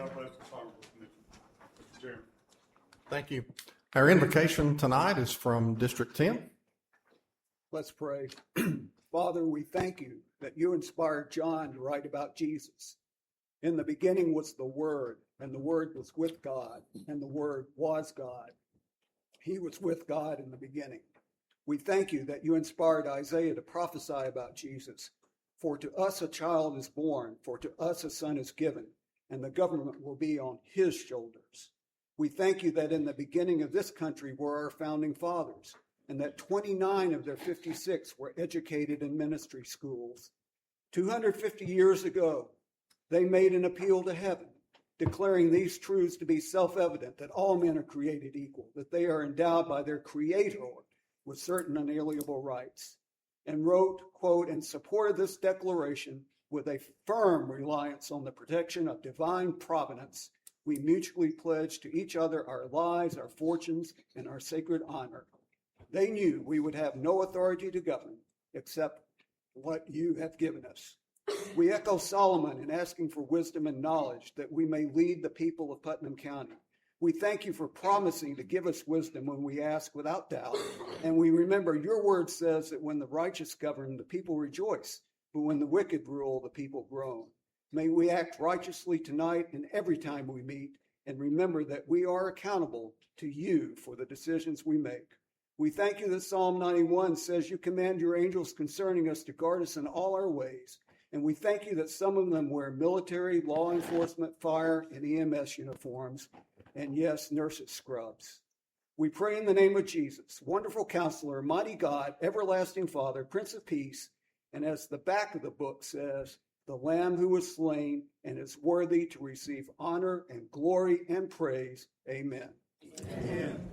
God bless this honorable commission. Mr. Chairman. Thank you. Our invocation tonight is from District 10. Let's pray. Father, we thank you that you inspired John to write about Jesus. In the beginning was the Word, and the Word was with God, and the Word was God. He was with God in the beginning. We thank you that you inspired Isaiah to prophesy about Jesus. For to us a child is born, for to us a son is given, and the government will be on his shoulders. We thank you that in the beginning of this country were our founding fathers, and that 29 of their 56 were educated in ministry schools. 250 years ago, they made an appeal to heaven, declaring these truths to be self-evident, that all men are created equal, that they are endowed by their Creator with certain unalienable rights, and wrote, quote, in support of this declaration, with a firm reliance on the protection of divine providence, we mutually pledge to each other our lives, our fortunes, and our sacred honor. They knew we would have no authority to govern except what you have given us. We echo Solomon in asking for wisdom and knowledge that we may lead the people of Putnam County. We thank you for promising to give us wisdom when we ask without doubt. And we remember your word says that when the righteous govern, the people rejoice, but when the wicked rule, the people groan. May we act righteously tonight and every time we meet, and remember that we are accountable to you for the decisions we make. We thank you that Psalm 91 says you command your angels concerning us to guard us in all our ways. And we thank you that some of them wear military, law enforcement, fire, and EMS uniforms, and yes, nurses' scrubs. We pray in the name of Jesus, wonderful counselor, mighty God, everlasting Father, Prince of Peace, and as the back of the book says, the Lamb who was slain and is worthy to receive honor and glory and praise. Amen. Amen.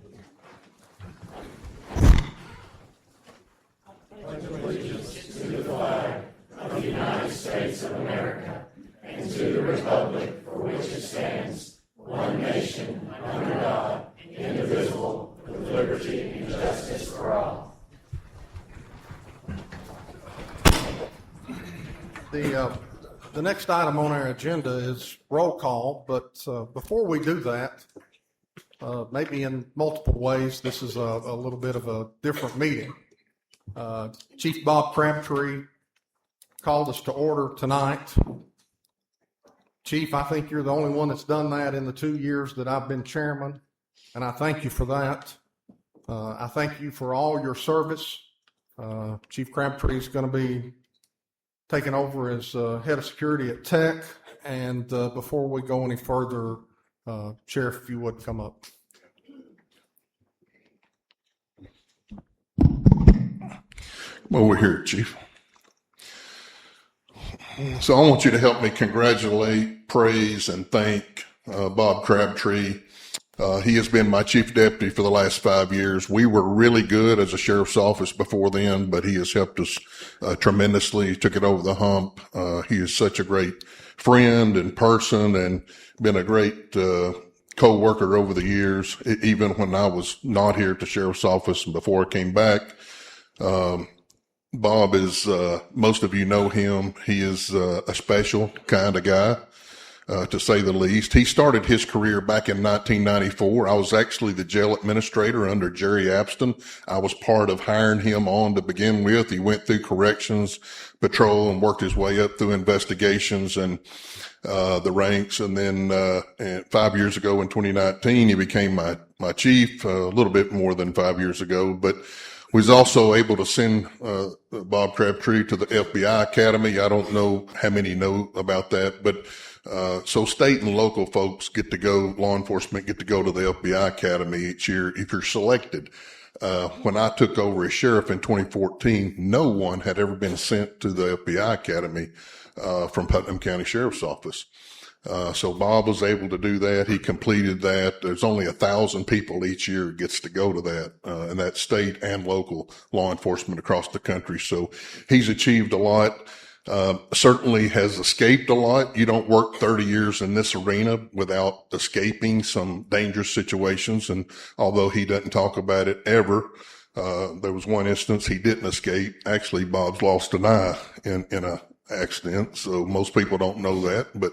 Pledge allegiance to the flag of the United States of America and to the republic for which it stands, one nation, under God, indivisible, with liberty and justice for all. The next item on our agenda is roll call, but before we do that, maybe in multiple ways, this is a little bit of a different meeting. Chief Bob Crabtree called us to order tonight. Chief, I think you're the only one that's done that in the 2 years that I've been chairman, and I thank you for that. I thank you for all your service. Chief Crabtree is going to be taking over as head of security at Tech, and before we go any further, Sheriff, if you would come up. Well, we're here, Chief. So I want you to help me congratulate, praise, and thank Bob Crabtree. He has been my chief deputy for the last 5 years. We were really good as a sheriff's office before then, but he has helped us tremendously. He took it over the hump. He is such a great friend and person and been a great co-worker over the years, even when I was not here at the sheriff's office and before I came back. Bob is, most of you know him. He is a special kind of guy, to say the least. He started his career back in 1994. I was actually the jail administrator under Jerry Abston. I was part of hiring him on to begin with. He went through corrections patrol and worked his way up through investigations and the ranks. And then 5 years ago in 2019, he became my chief, a little bit more than 5 years ago. But was also able to send Bob Crabtree to the FBI Academy. I don't know how many know about that, but so state and local folks get to go, law enforcement get to go to the FBI Academy each year if you're selected. When I took over as sheriff in 2014, no one had ever been sent to the FBI Academy from Putnam County Sheriff's Office. So Bob was able to do that. He completed that. There's only 1,000 people each year gets to go to that, and that's state and local law enforcement across the country. So he's achieved a lot, certainly has escaped a lot. You don't work 30 years in this arena without escaping some dangerous situations. And although he doesn't talk about it ever, there was one instance he didn't escape. Actually, Bob's lost an eye in accident, so most people don't know that. But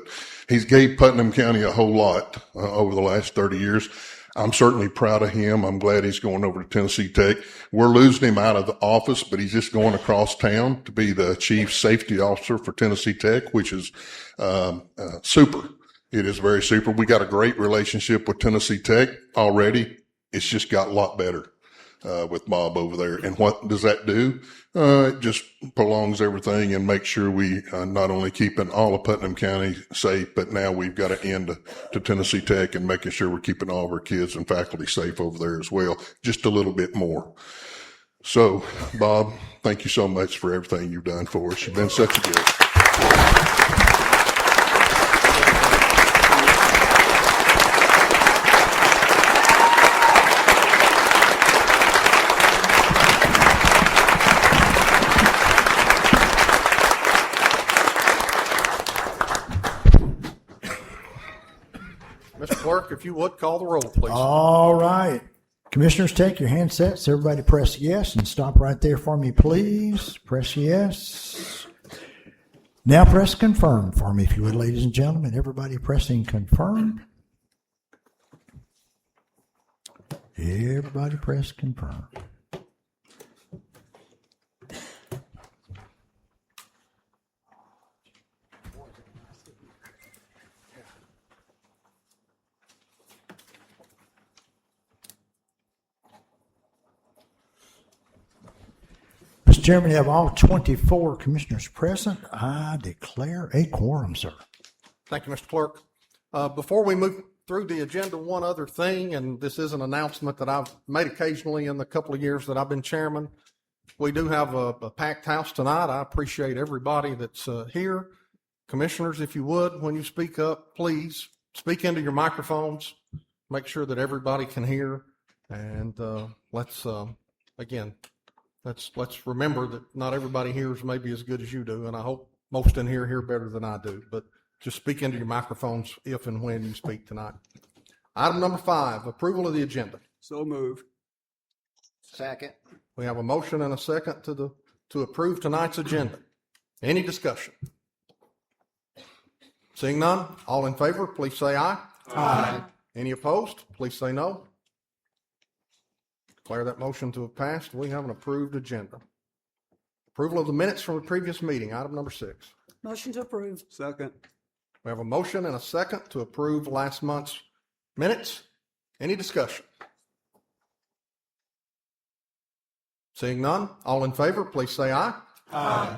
he's gave Putnam County a whole lot over the last 30 years. I'm certainly proud of him. I'm glad he's going over to Tennessee Tech. We're losing him out of the office, but he's just going across town to be the chief safety officer for Tennessee Tech, which is super. It is very super. We got a great relationship with Tennessee Tech already. It's just got a lot better with Bob over there. And what does that do? It just prolongs everything and makes sure we not only keeping all of Putnam County safe, but now we've got to end to Tennessee Tech and making sure we're keeping all of our kids and faculty safe over there as well, just a little bit more. So, Bob, thank you so much for everything you've done for us. You've been such a good. Mr. Clerk, if you would, call the roll, please. All right. Commissioners, take your handsets. Everybody press yes and stop right there for me, please. Press yes. Now press confirm for me, if you would, ladies and gentlemen. Everybody pressing confirm. Everybody press confirm. Mr. Chairman, you have all 24 commissioners present. I declare a quorum, sir. Thank you, Mr. Clerk. Before we move through the agenda, one other thing, and this is an announcement that I've made occasionally in the couple of years that I've been chairman. We do have a packed house tonight. I appreciate everybody that's here. Commissioners, if you would, when you speak up, please speak into your microphones. Make sure that everybody can hear. And let's remember that not everybody hears maybe as good as you do, and I hope most in here hear better than I do. But just speak into your microphones if and when you speak tonight. Item number 5, approval of the agenda. So moved. Second. We have a motion and a second to approve tonight's agenda. Any discussion? Seeing none, all in favor, please say aye. Aye. Any opposed, please say no. Declare that motion to have passed. We have an approved agenda. Approval of the minutes from the previous meeting, item number 6. Motion to approve. Second. We have a motion and a second to approve last month's minutes. Any discussion? Seeing none, all in favor, please say aye. Aye.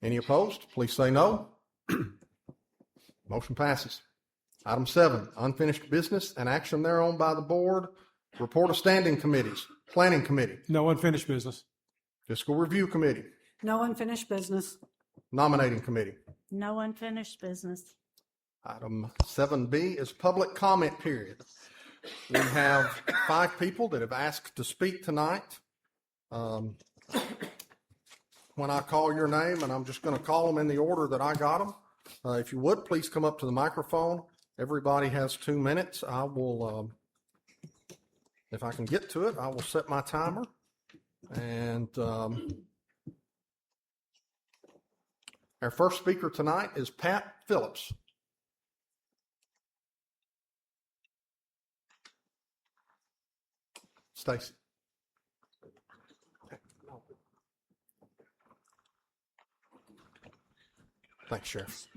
Any opposed, please say no. Motion passes. Item 7, unfinished business and action thereon by the board. Report of standing committees. Planning Committee. No unfinished business. Fiscal Review Committee. No unfinished business. Nominating Committee. No unfinished business. Item 7B is public comment period. We have 5 people that have asked to speak tonight. When I call your name, and I'm just going to call them in the order that I got them, if you would, please come up to the microphone. Everybody has 2 minutes. I will, if I can get to it, I will set my timer. And our first speaker tonight is Pat Phillips. Stacy. Thanks, Sheriff.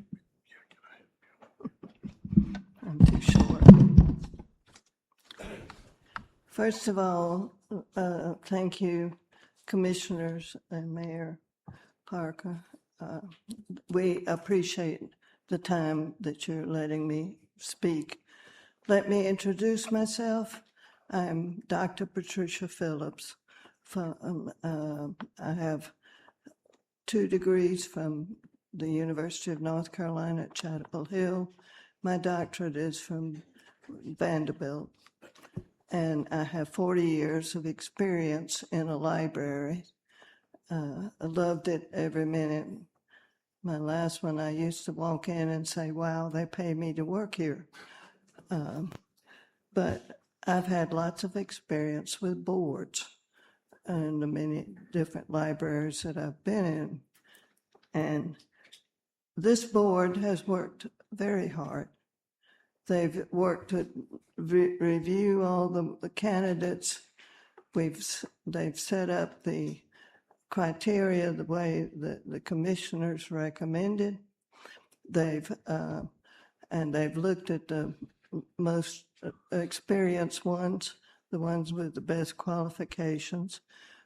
I'm too short. First of all, thank you, Commissioners and Mayor Parker. We appreciate the time that you're letting me speak. Let me introduce myself. I'm Dr. Patricia Phillips. I have 2 degrees from the University of North Carolina at Chapel Hill. My doctorate is from Vanderbilt. And I have 40 years of experience in a library. I loved it every minute. My last one, I used to walk in and say, wow, they pay me to work here. But I've had lots of experience with boards in the many different libraries that I've been in. And this board has worked very hard. They've worked to review all the candidates. They've set up the criteria the way that the commissioners recommended. They've looked at the most experienced ones, the ones with the best qualifications,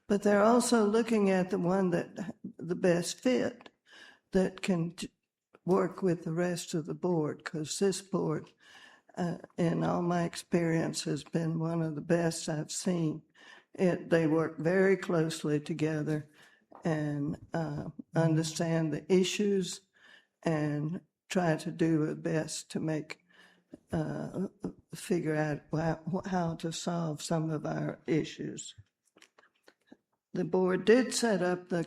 but they're also looking at the one that the best fit that can work with the rest of the board, because this board, in all my experience, has been one of the best I've seen. They work very closely together and understand the issues and try to do their best to figure out how to solve some of our issues. The board did set up the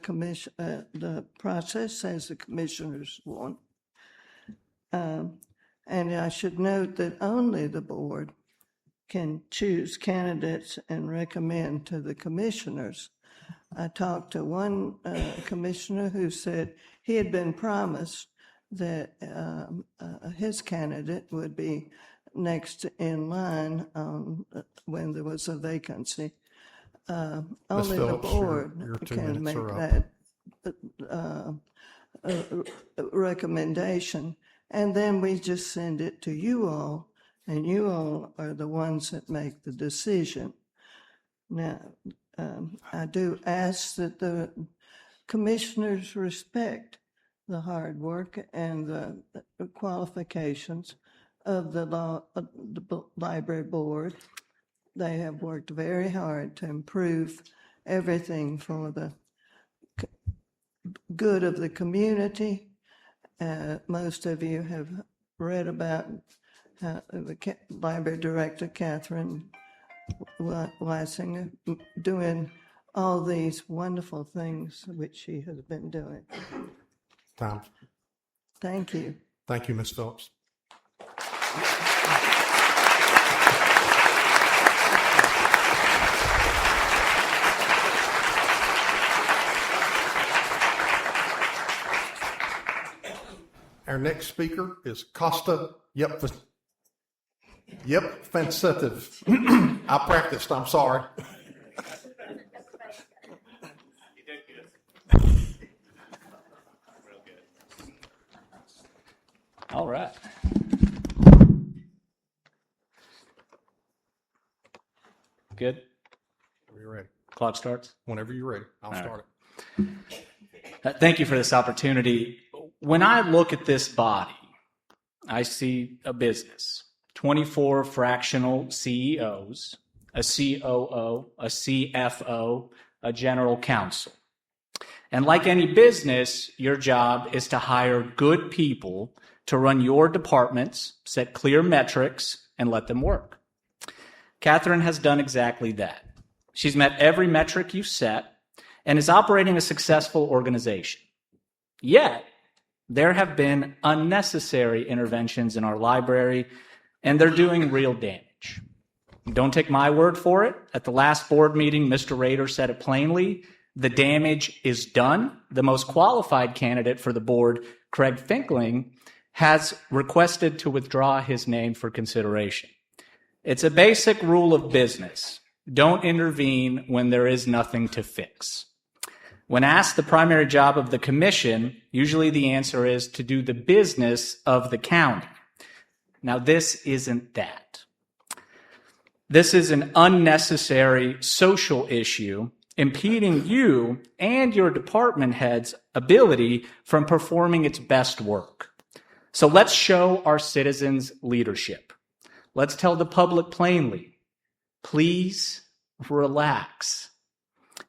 process as the commissioners want. And I should note that only the board can choose candidates and recommend to the commissioners. I talked to one commissioner who said he had been promised that his candidate would be next in line when there was a vacancy. Only the Phillips, board your 2 can minutes make are that recommendation. And then we just send it to you all, and you all are the ones that make the decision. Now, I do ask that the commissioners respect the hard work and the qualifications of the library board. They have worked very hard to improve everything for the good of the community. Most of you have read about the library director, Catherine Weisinger, doing all these wonderful things which she has been doing. Time. Thank you. Thank you, Ms. Phillips. Our next speaker is Costa Fancetive. I practiced, I'm sorry. All right. Good? Are you ready? Clock starts? Whenever you're ready, I'll start it. Thank you for this opportunity. When I look at this body, I see a business, 24 fractional CEOs, a COO, a CFO, a general counsel. And like any business, your job is to hire good people to run your departments, set clear metrics, and let them work. Catherine has done exactly that. She's met every metric you set and is operating a successful organization. Yet, there have been unnecessary interventions in our library, and they're doing real damage. Don't take my word for it. At the last board meeting, Mr. Rader said it plainly. The damage is done. The most qualified candidate for the board, Craig Finkling, has requested to withdraw his name for consideration. It's a basic rule of business. Don't intervene when there is nothing to fix. When asked the primary job of the commission, usually the answer is to do the business of the county. Now, this isn't that. This is an unnecessary social issue impeding you and your department head's ability from performing its best work. So let's show our citizens leadership. Let's tell the public plainly, please relax.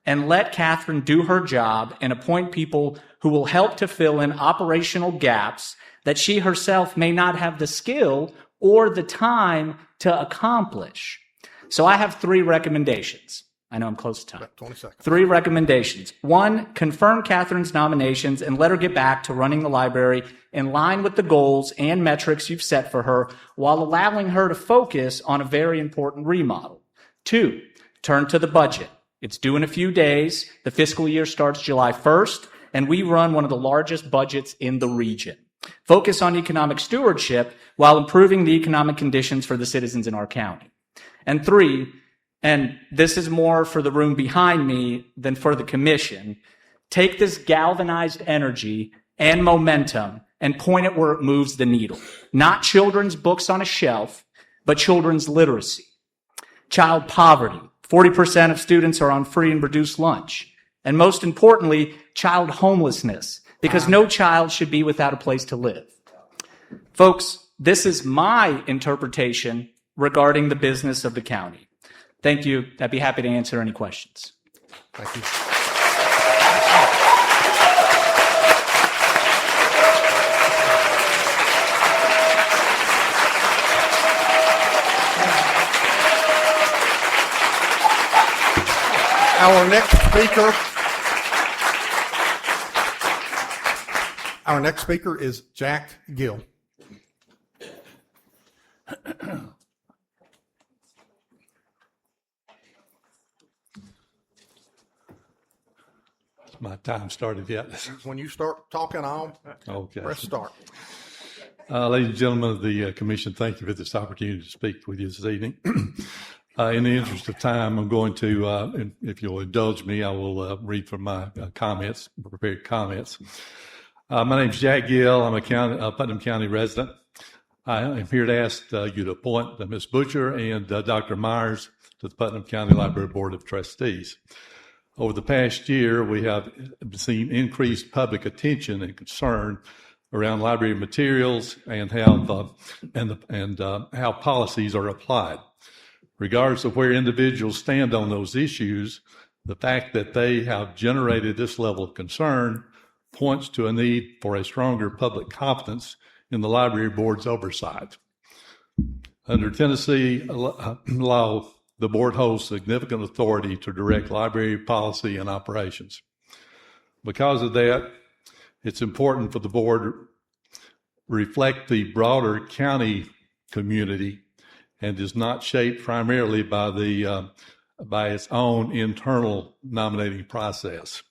And let Catherine do her job and appoint people who will help to fill in operational gaps that she herself may not have the skill or the time to accomplish. So I have 3 recommendations. I know I'm close to time. 20 seconds. 3 recommendations. 1, confirm Catherine's nominations and let her get back to running the library in line with the goals and metrics you've set for her while allowing her to focus on a very important remodel. 2, turn to the budget. It's due in a few days. The fiscal year starts July 1st, and we run one of the largest budgets in the region. focus on economic stewardship while improving the economic conditions for the citizens in our county. And 3, and this is more for the room behind me than for the commission, take this galvanized energy and momentum and point it where it moves the needle. Not children's books on a shelf, but children's literacy. Child poverty. 40% of students are on free and reduced lunch. And most importantly, child homelessness, because no child should be without a place to live. Folks, this is my interpretation regarding the business of the county. Thank you. I'd be happy to answer any questions. Thank you. Our next speaker is Jack Gill. My time started yet. When you start talking, I'll Okay. press start. Ladies and gentlemen of the commission, thank you for this opportunity to speak with you this evening. In the interest of time, I'm going to, and if you'll indulge me, I will read from my prepared comments. My name is Jack Gill. I'm a Putnam County resident. I am here to ask you to appoint Ms. Butcher and Dr. Myers to the Putnam County Library Board of Trustees. Over the past year, we have seen increased public attention and concern around library materials and how how policies are applied. Regardless of where individuals stand on those issues, the fact that they have generated this level of concern points to a need for a stronger public confidence in the library board's oversight. Under Tennessee law, the board holds significant authority to direct library policy and operations. Because of that, it's important for the board to reflect the broader county community and is not shaped primarily by its own internal nominating process.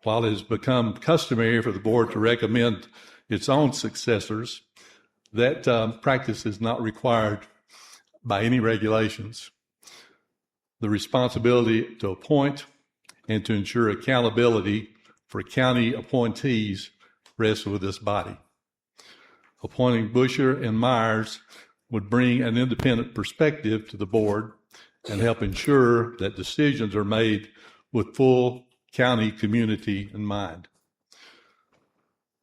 While it has become customary for the board to recommend its own successors, that practice is not required by any regulations. The responsibility to appoint and to ensure accountability for county appointees rests with this body. Appointing Busher and Myers would bring an independent perspective to the board and help ensure that decisions are made with full county community in mind.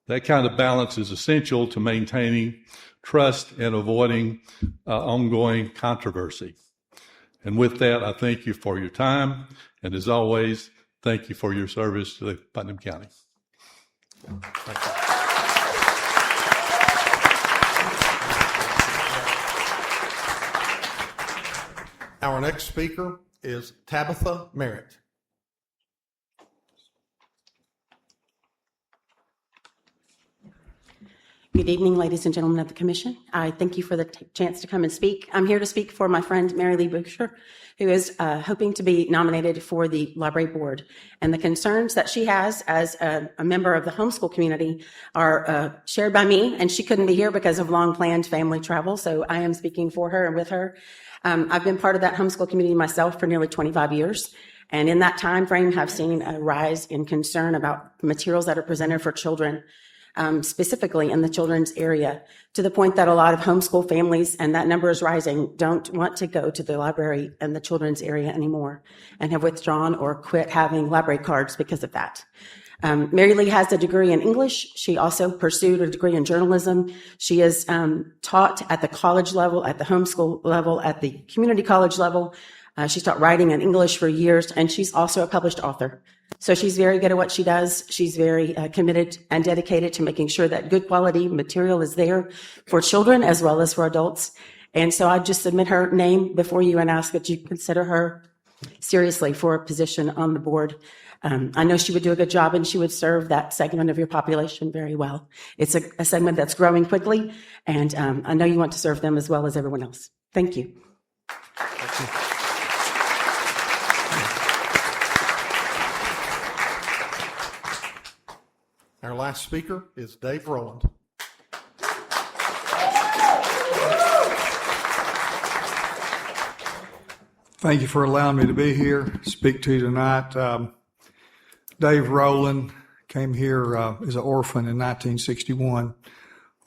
That kind of balance is essential to maintaining trust and avoiding ongoing controversy. And with that, I thank you for your time, and as always, thank you for your service to the Putnam County. Thank you. Our next speaker is Tabitha Merritt. Good evening, ladies and gentlemen of the commission. I thank you for the chance to come and speak. I'm here to speak for my friend Mary Lee Busher, who is hoping to be nominated for the library board. And the concerns that she has as a member of the homeschool community are shared by me, and she couldn't be here because of long-planned family travel, so I am speaking for her and with her. I've been part of that homeschool community myself for nearly 25 years. And in that time frame, have seen a rise in concern about materials that are presented for children, specifically in the children's area, to the point that a lot of homeschool families, and that number is rising, don't want to go to the library in the children's area anymore and have withdrawn or quit having library cards because of that. Mary Lee has a degree in English. She also pursued a degree in journalism. She is taught at the college level, at the homeschool level, at the community college level. She's taught writing in English for years, and she's also a published author. So she's very good at what she does. She's very committed and dedicated to making sure that good quality material is there for children as well as for adults. And so I just submit her name before you and ask that you consider her seriously for a position on the board. I know she would do a good job, and she would serve that segment of your population very well. It's a segment that's growing quickly, and I know you want to serve them as well as everyone else. Thank you. Thank you. Our last speaker is Dave Rowland. Thank you for allowing me to be here, speak to you tonight. Dave Rowland came here as an orphan in 1961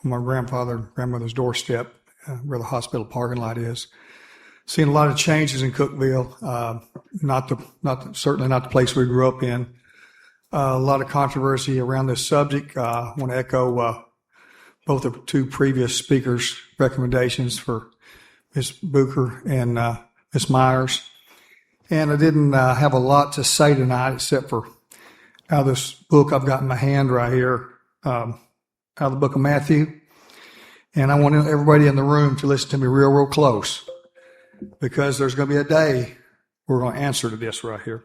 on my grandmother's doorstep, where the hospital parking lot is. Seen a lot of changes in Cookeville. Certainly not the place we grew up in. A lot of controversy around this subject. I want to echo both the two previous speakers' recommendations for Ms. Booker and Ms. Myers. And I didn't have a lot to say tonight except for out of this book I've got in my hand right here, out of the book of Matthew. And I want everybody in the room to listen to me real close, because there's going to be a day we're going to answer to this right here.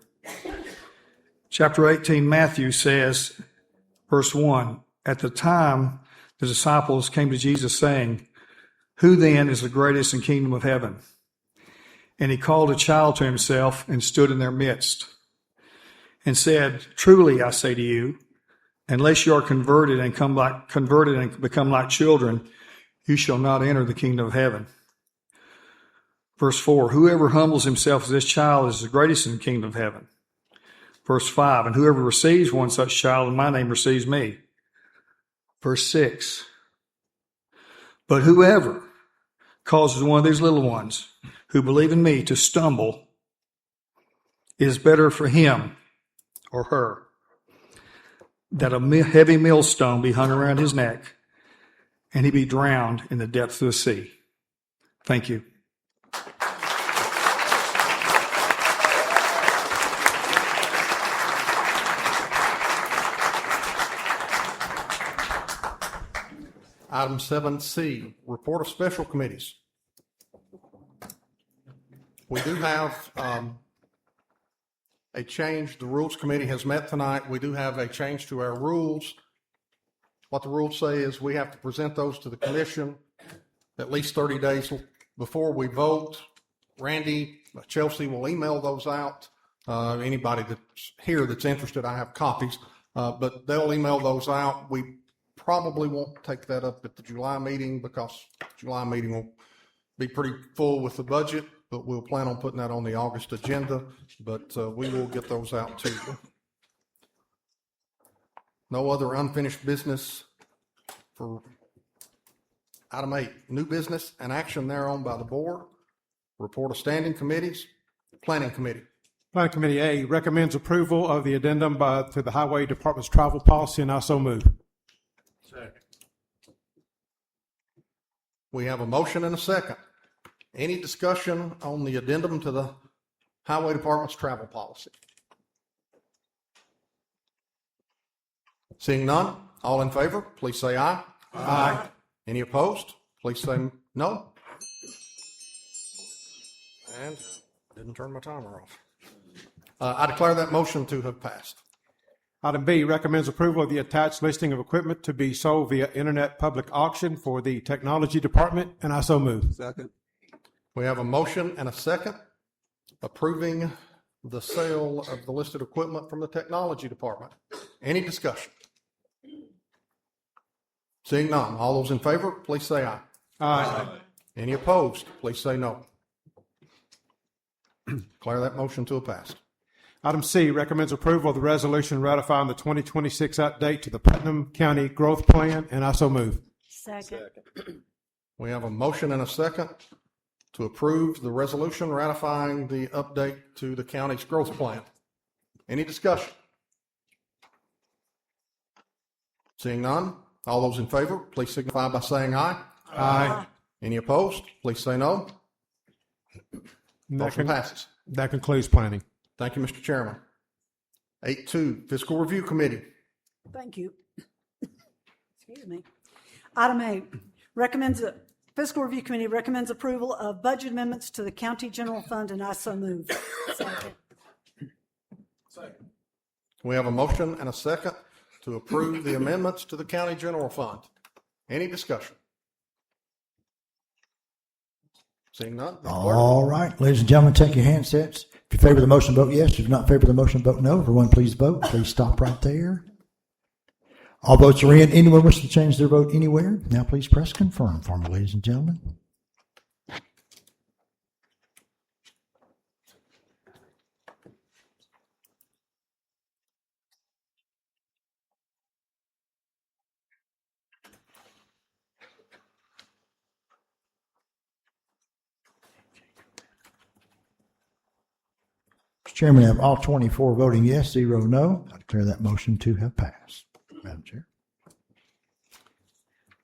Chapter 18, Matthew says, verse 1, "At the time the disciples came to Jesus saying, 'Who then is the greatest in the kingdom of heaven?' And he called a child to himself and stood in their midst and said, 'Truly I say to you, unless you are converted and become like children, you shall not enter the kingdom of heaven.' Verse 4, 'Whoever humbles himself as this child is the greatest in the kingdom of heaven.' Verse 5, 'And whoever receives one such child in my name receives me.' Verse 6, 'But whoever causes one of these little ones who believe in me to stumble, it is better for him or her that a heavy millstone be hung around his neck and he be drowned in the depths of the sea.'" Thank you. Item 7C, report of special committees. We do have a change. The Rules Committee has met tonight. We do have a change to our rules. What the rules say is we have to present those to the commission at least 30 days before we vote. Randy, Chelsea will email those out. Anybody that's here that's interested, I have copies, but they'll email those out. We probably won't take that up at the July meeting because the July meeting will be pretty full with the budget, but we'll plan on putting that on the August agenda, but we will get those out to you. No other unfinished business for item 8, new business and action thereon by the board. Report of standing committees. Planning Committee. Planning Committee A recommends approval of the addendum to the Highway Department's travel policy, and I so move. Second. We have a motion and a second. Any discussion on the addendum to the Highway Department's travel policy? Seeing none, all in favor, please say aye. Aye. Any opposed? Please say no. And didn't turn my timer off. I declare that motion to have passed. Item B recommends approval of the attached listing of equipment to be sold via internet public auction for the Technology Department, and I so move. Second. We have a motion and a second approving the sale of the listed equipment from the Technology Department. Any discussion? Seeing none, all those in favor, please say aye. Aye. Any opposed, please say no. Declare that motion to have passed. Item C recommends approval of the resolution ratifying the 2026 update to the Putnam County Growth Plan, and I so move. Second. We have a motion and a second to approve the resolution ratifying the update to the county's growth plan. Any discussion? Seeing none, all those in favor, please signify by saying aye. Aye. Any opposed, please say no. Motion passes. That concludes planning. Thank you, Mr. Chairman. 8.2, Fiscal Review Committee. Thank you. Excuse me. Item A, Fiscal Review Committee recommends approval of budget amendments to the County General Fund, and I so move. Second. We have a motion and a second to approve the amendments to the County General Fund. Any discussion? Seeing none. All right, ladies and gentlemen, take your handsets. If you favor the motion, vote yes. If you do not favor the motion, vote no. Everyone, please vote. Please stop right there. All votes are in. Anyone wish to change their vote anywhere? Now please press confirm for me, ladies and gentlemen. Chairman, have all 24 voting yes, 0 no. I declare that motion to have passed. Madam Chair.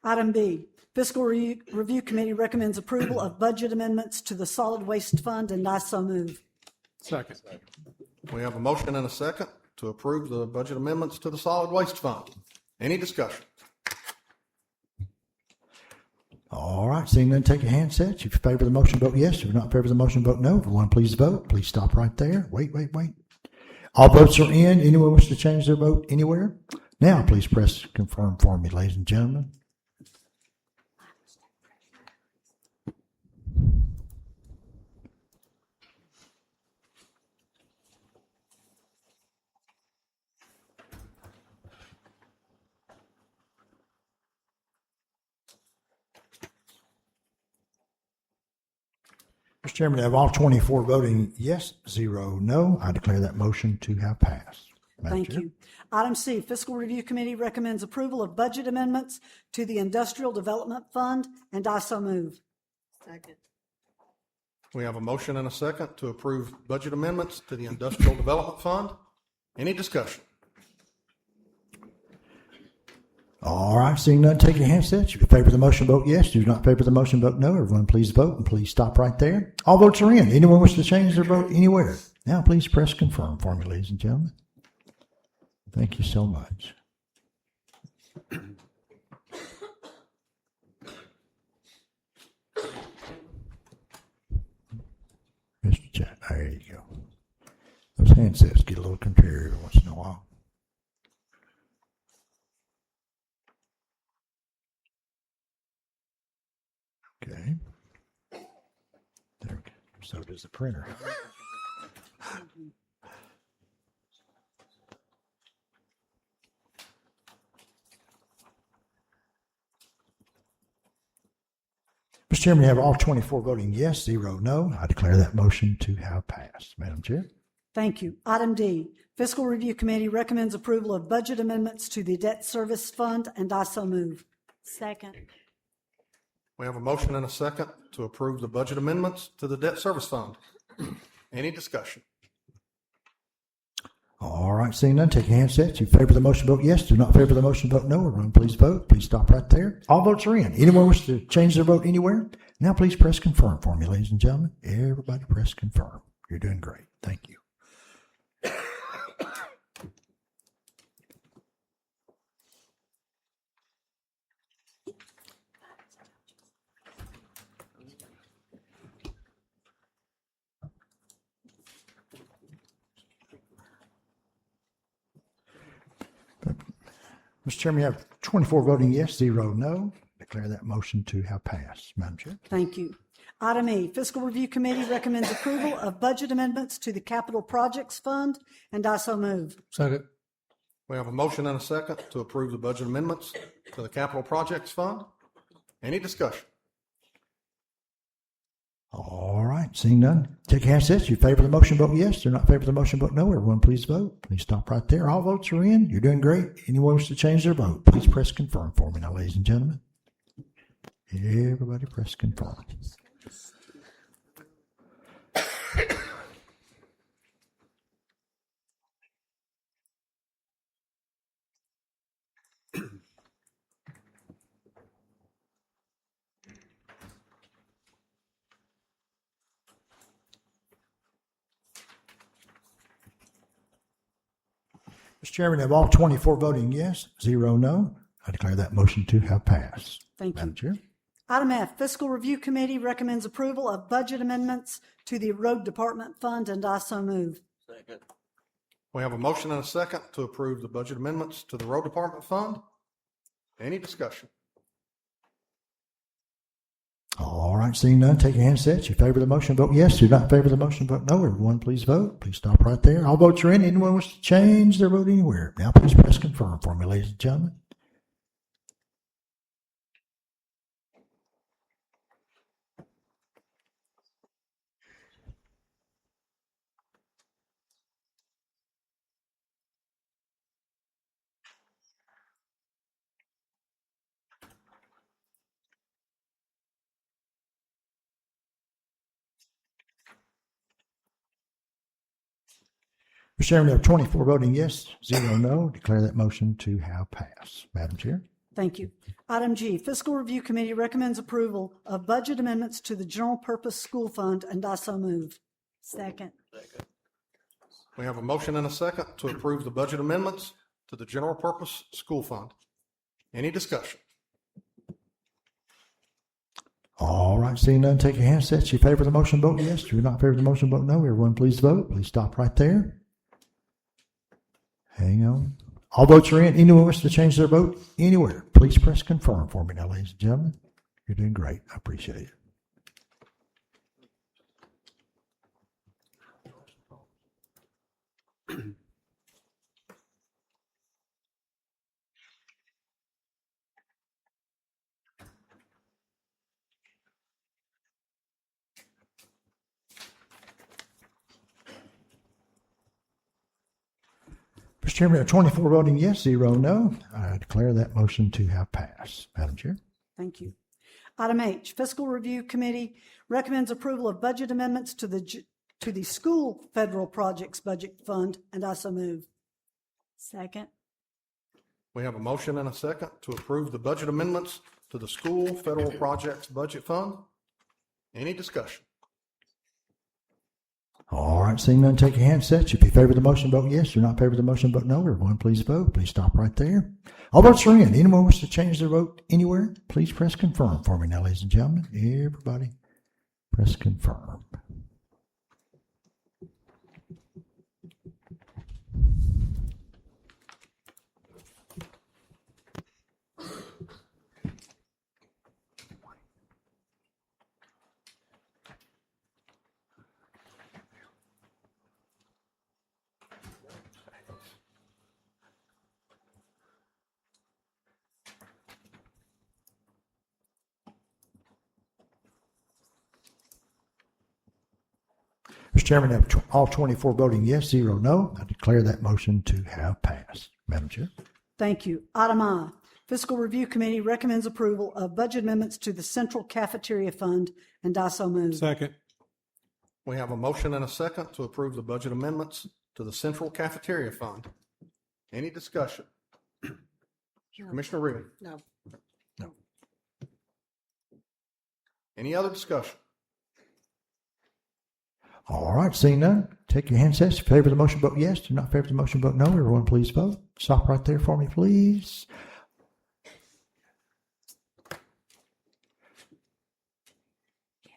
Item B, Fiscal Review Committee recommends approval of budget amendments to the Solid Waste Fund, and I so move. Second. We have a motion and a second to approve the budget amendments to the Solid Waste Fund. Any discussion? All right, seeing none, take your handsets. If you favor the motion, vote yes. If you're not in favor of the motion, vote no. Everyone, please vote. Please stop right there. Wait. All votes are in. Anyone wish to change their vote anywhere? Now, please press confirm for me, ladies and gentlemen. Mr. Chairman, have all 24 voting yes, 0 no. I declare that motion to have passed. Madam Thank Chair. you. Item C, Fiscal Review Committee recommends approval of budget amendments to the Industrial Development Fund, and I so move. Second. We have a motion and a second to approve budget amendments to the Industrial Development Fund. Any discussion? All right, seeing none, take your handsets. If you favor the motion, vote yes. If you do not favor the motion, vote no. Everyone, please vote, and please stop right there. All votes are in. Anyone wish to change their vote anywhere? Now, please press confirm for me, ladies and gentlemen. Thank you so much. Mr. Jack, there you go. Those handsets get a little confused every once in a while. Okay. There we go. So does the printer. Mr. Chairman, you have all 24 voting yes, 0 no. I declare that motion to have passed. Madam Chair. Thank you. Item D, Fiscal Review Committee recommends approval of budget amendments to the Debt Service Fund, and I so move. Second. We have a motion and a second to approve the budget amendments to the Debt Service Fund. Any discussion? All right, seeing none, take your handsets. You favor the motion, vote yes. Do not favor the motion, vote no. Everyone, please vote. Please stop right there. All votes are in. Anyone wish to change their vote anywhere? Now, please press confirm for me, ladies and gentlemen. Everybody press confirm. You're doing great. Thank you. Mr. Chairman, you have 24 voting yes, 0 no. Declare that motion to have passed. Madam Chair. Thank you. Item E, Fiscal Review Committee recommends approval of budget amendments to the Capital Projects Fund, and I so move. Second. We have a motion and a second to approve the budget amendments to the Capital Projects Fund. Any discussion? All right, seeing none, take your handsets. You favor the motion, vote yes. Do not favor the motion, vote no. Everyone, please vote. Please stop right there. All votes are in. You're doing great. Anyone wish to change their vote, please press confirm for me now, ladies and gentlemen. Everybody press confirm. Mr. Chairman, have all 24 voting yes, 0 no. I declare that motion to have passed. Thank Madam you. Chair. Item F, Fiscal Review Committee recommends approval of budget amendments to the Road Department Fund, and I so move. We have a motion and a second to approve the budget amendments to the Road Department Fund. Any discussion? All right, seeing none, take your handsets. You favor the motion, vote yes. Do not favor the motion, vote no. Everyone, please vote. Please stop right there. All votes are in. Anyone wish to change their vote anywhere? Now, please press confirm for me, ladies and gentlemen. Mr. Chairman, we have 24 voting yes, 0 no. Declare that motion to have passed. Madam Chair. Thank you. Item G, Fiscal Review Committee recommends approval of budget amendments to the General Purpose School Fund, and I so move. Second. We have a motion and a second to approve the budget amendments to the General Purpose School Fund. Any discussion? All right, seeing none, take your handsets. You favor the motion, vote yes. If you're not in favor of the motion, vote no. Everyone, please vote. Please stop right there. Hang on. All votes are in. Anyone wish to change their vote anywhere, please press confirm for me now, ladies and gentlemen. You're doing great. I appreciate it. Mr. Chairman, we have 24 voting yes, 0 no. I declare that motion to have passed. Madam Chair. Thank you. Item H, Fiscal Review Committee recommends approval of budget amendments to the School Federal Projects Budget Fund, and I so move. Second. We have a motion and a second to approve the budget amendments to the School Federal Projects Budget Fund. Any discussion? All right, seeing none, take your handsets. If you favor the motion, vote yes. If you're not in favor of the motion, vote no. Everyone, please vote. Please stop right there. All votes are in. Anyone wants to change their vote anywhere, please press confirm for me now, ladies and gentlemen. Everybody, press confirm. Mr. Chairman, I have all 24 voting yes, 0 no. I declare that motion to have passed. Madam Chair. Thank you. Item I, Fiscal Review Committee recommends approval of budget amendments to the Central Cafeteria Fund, and I so move. Second. We have a motion and a second to approve the budget amendments to the Central Cafeteria Fund. Any discussion? Commissioner Reed? No. No. Any other discussion? All right, seeing none, take your handsets. If you favor the motion, vote yes. If you're not in favor of the motion, vote no. Everyone, please vote. Stop right there for me, please.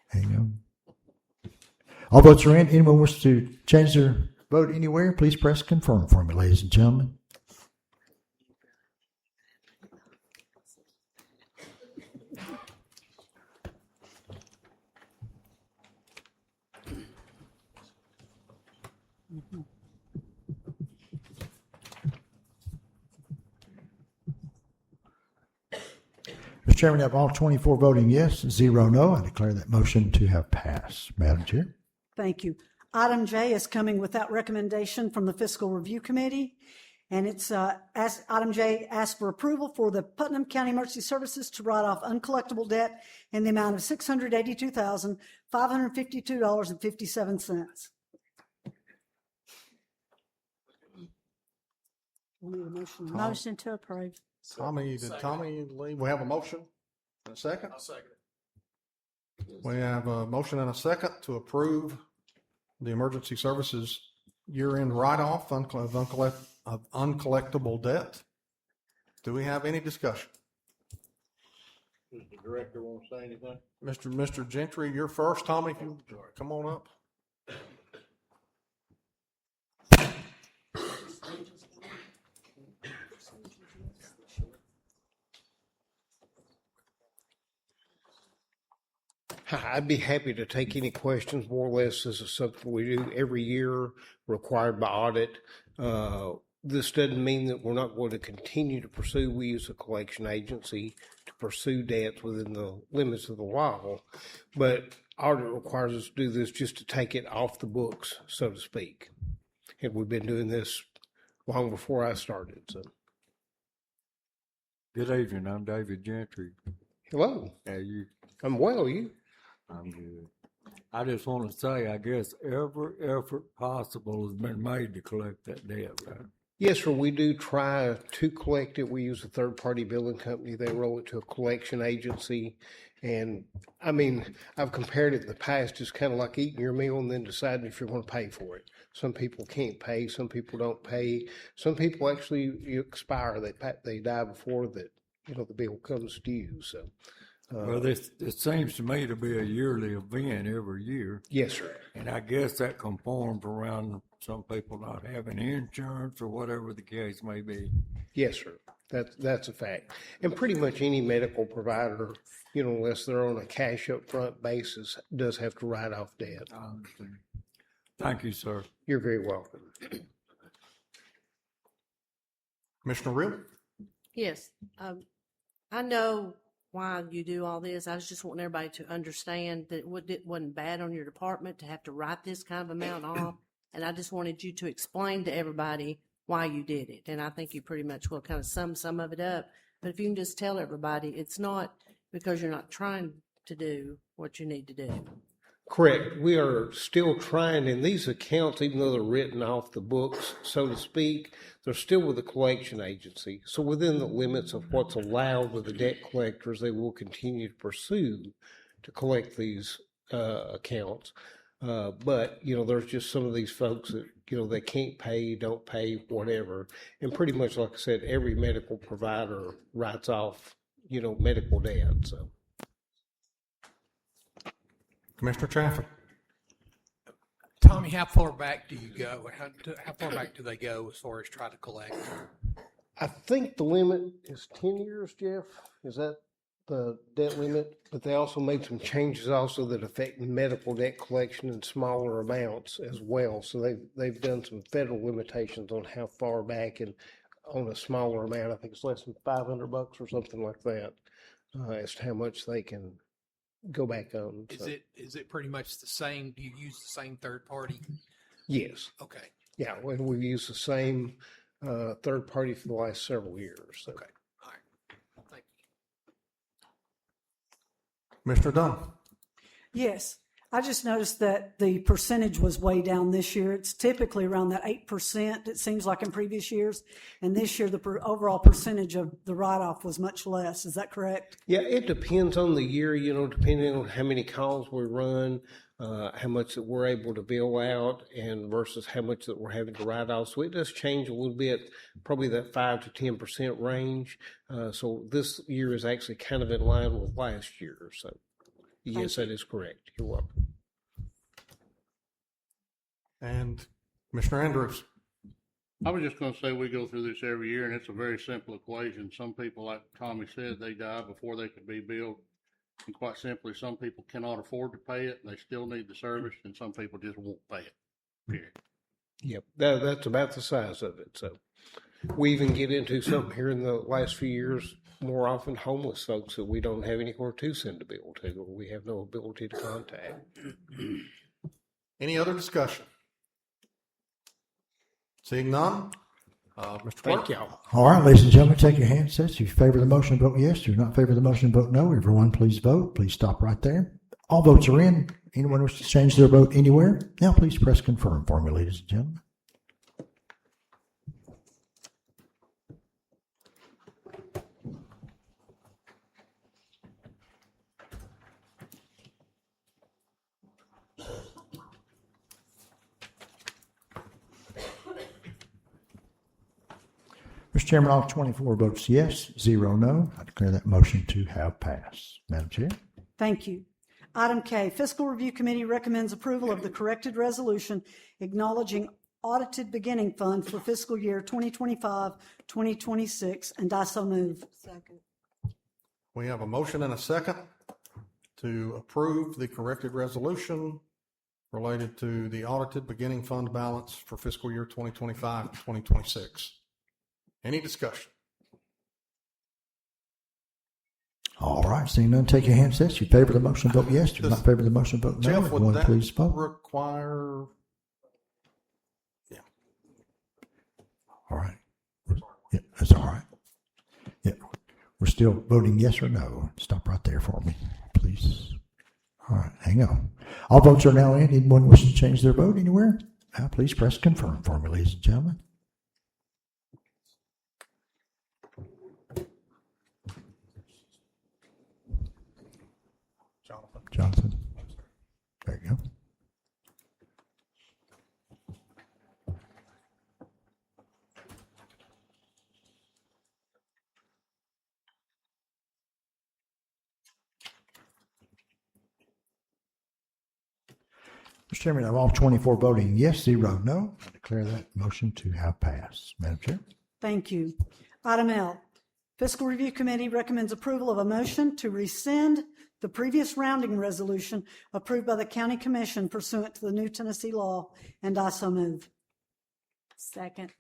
Hang on. All votes are in. Anyone wants to change their vote anywhere, please press confirm for me, ladies and gentlemen. Mr. Chairman, I have all 24 voting yes, 0 no. I declare that motion to have passed. Madam Chair. Thank you. Item J is coming without recommendation from the Fiscal Review Committee, and it's item J asks for approval for the Putnam County Emergency Services to write off uncollectible debt in the amount of $682,552.57. Motion to approve. Tommy, did Tommy leave? We have a motion and a second? I'll second it. We have a motion and a second to approve the Emergency Services year-end write-off of uncollectible debt. Do we have any discussion? Does the director want to say anything? Mr. Gentry, you're first. Tommy, if you come on up. I'd be happy to take any questions. More or less, this is something we do every year, required by audit. This doesn't mean that we're not going to continue to pursue. We use a collection agency to pursue debts within the limits of the law, but audit requires us to do this just to take it off the books, so to speak. And we've been doing this long before I started. So, good evening. I'm David Gentry. hello. How are you? I'm well. You? I'm good. I just want to say, I guess every effort possible has been made to collect that debt, right? Yes, sir. We do try to collect it. We use a third-party billing company. They roll it to a collection agency. And I mean, I've compared it in the past. It's kind of like eating your meal and then deciding if you're going to pay for it. Some people can't pay. Some people don't pay. Some people actually expire. They die before that, the bill comes due. So. Well, it seems to me to be a yearly event every year. Yes, sir. And I guess that conforms around some people not having insurance or whatever the case may be. Yes, sir. That's a fact. And pretty much any medical provider, unless they're on a cash up front basis, does have to write off debt. I understand. Thank you, sir. You're very welcome. Commissioner Real? Yes. I know why you do all this. I was just wanting everybody to understand that it wasn't bad on your department to have to write this kind of amount off. And I just wanted you to explain to everybody why you did it. And I think you pretty much will kind of sum some of it up. But if you can just tell everybody, it's not because you're not trying to do what you need to do. Correct. We are still trying, and these accounts, even though they're written off the books, so to speak, they're still with the collection agency. So within the limits of what's allowed with the debt collectors, they will continue to pursue to collect these accounts. But, there's just some of these folks that, they can't pay, don't pay, whatever. And pretty much, like I said, every medical provider writes off, medical debt, so. Commissioner Trafford? Tommy, how far back do you go? How far back do they go as far as try to collect? I think the limit is 10 years, Jeff. Is that the debt limit? But they also made some changes also that affect medical debt collection in smaller amounts as well. So they've done some federal limitations on how far back, and on a smaller amount, I think it's less than $500 or something like that, as to how much they can go back on. Is it pretty much the same? Do you use the same third party? Yes. Okay. Yeah, and we've used the same third party for the last several years. So. Okay. All right. Thank you. Commissioner Dunn? Yes. I just noticed that the percentage was way down this year. It's typically around that 8%, it seems like in previous years. And this year, the overall percentage of the write-off was much less. Is that correct? Yeah, it depends on the year, depending on how many calls we run, how much that we're able to bill out, and versus how much that we're having to write off. So it does change a little bit, probably that 5 to 10% range. So this year is actually kind of in line with last year. So yes, that is correct. You're welcome. And Commissioner Andrews? I was just going to say we go through this every year, and it's a very simple equation. Some people, like Tommy said, they die before they could be billed. And quite simply, some people cannot afford to pay it. They still need the service, and some people just won't pay it, period. Yep, that's about the size of it. So we even get into something here in the last few years, more often homeless folks that we don't have anywhere to send a bill to, or we have no ability to contact. Any other discussion? Seeing none, Mr. Clerk? Thank y'all. All right, ladies and gentlemen, take your handsets. If you favor the motion, vote yes. If you do not favor the motion, vote no. Everyone, please vote. Please stop right there. All votes are in. Anyone wish to change their vote anywhere? Now, please press confirm for me, ladies and gentlemen. Mr. Chairman, all 24 votes yes, 0 no. I declare that motion to have passed. Madam Chair. Thank you. Item K, Fiscal Review Committee recommends approval of the corrected resolution acknowledging audited beginning fund for fiscal year 2025-2026, and I so move. Second. We have a motion and a second to approve the corrected resolution related to the audited beginning fund balance for fiscal year 2025-2026. Any discussion? All right, seeing none, take your handsets. If you favor the motion, vote yes. If you do not favor the motion, vote no. Jeff, would Everyone, that please vote. require? Yeah. All right. Yeah, that's all right. Yeah, we're still voting yes or no. Stop right there for me, please. All right, hang on. All votes are now in. Anyone wishing to change their vote anywhere? Please press confirm for me, ladies and gentlemen. Jonathan. There you go. Mr. Chairman, of all 24 voting yes, 0 no, I declare that motion to have passed. Madam Chair. Thank you. Item L, Fiscal Review Committee recommends approval of a motion to rescind the previous rounding resolution approved by the County Commission pursuant to the new Tennessee law, and I so move. Second.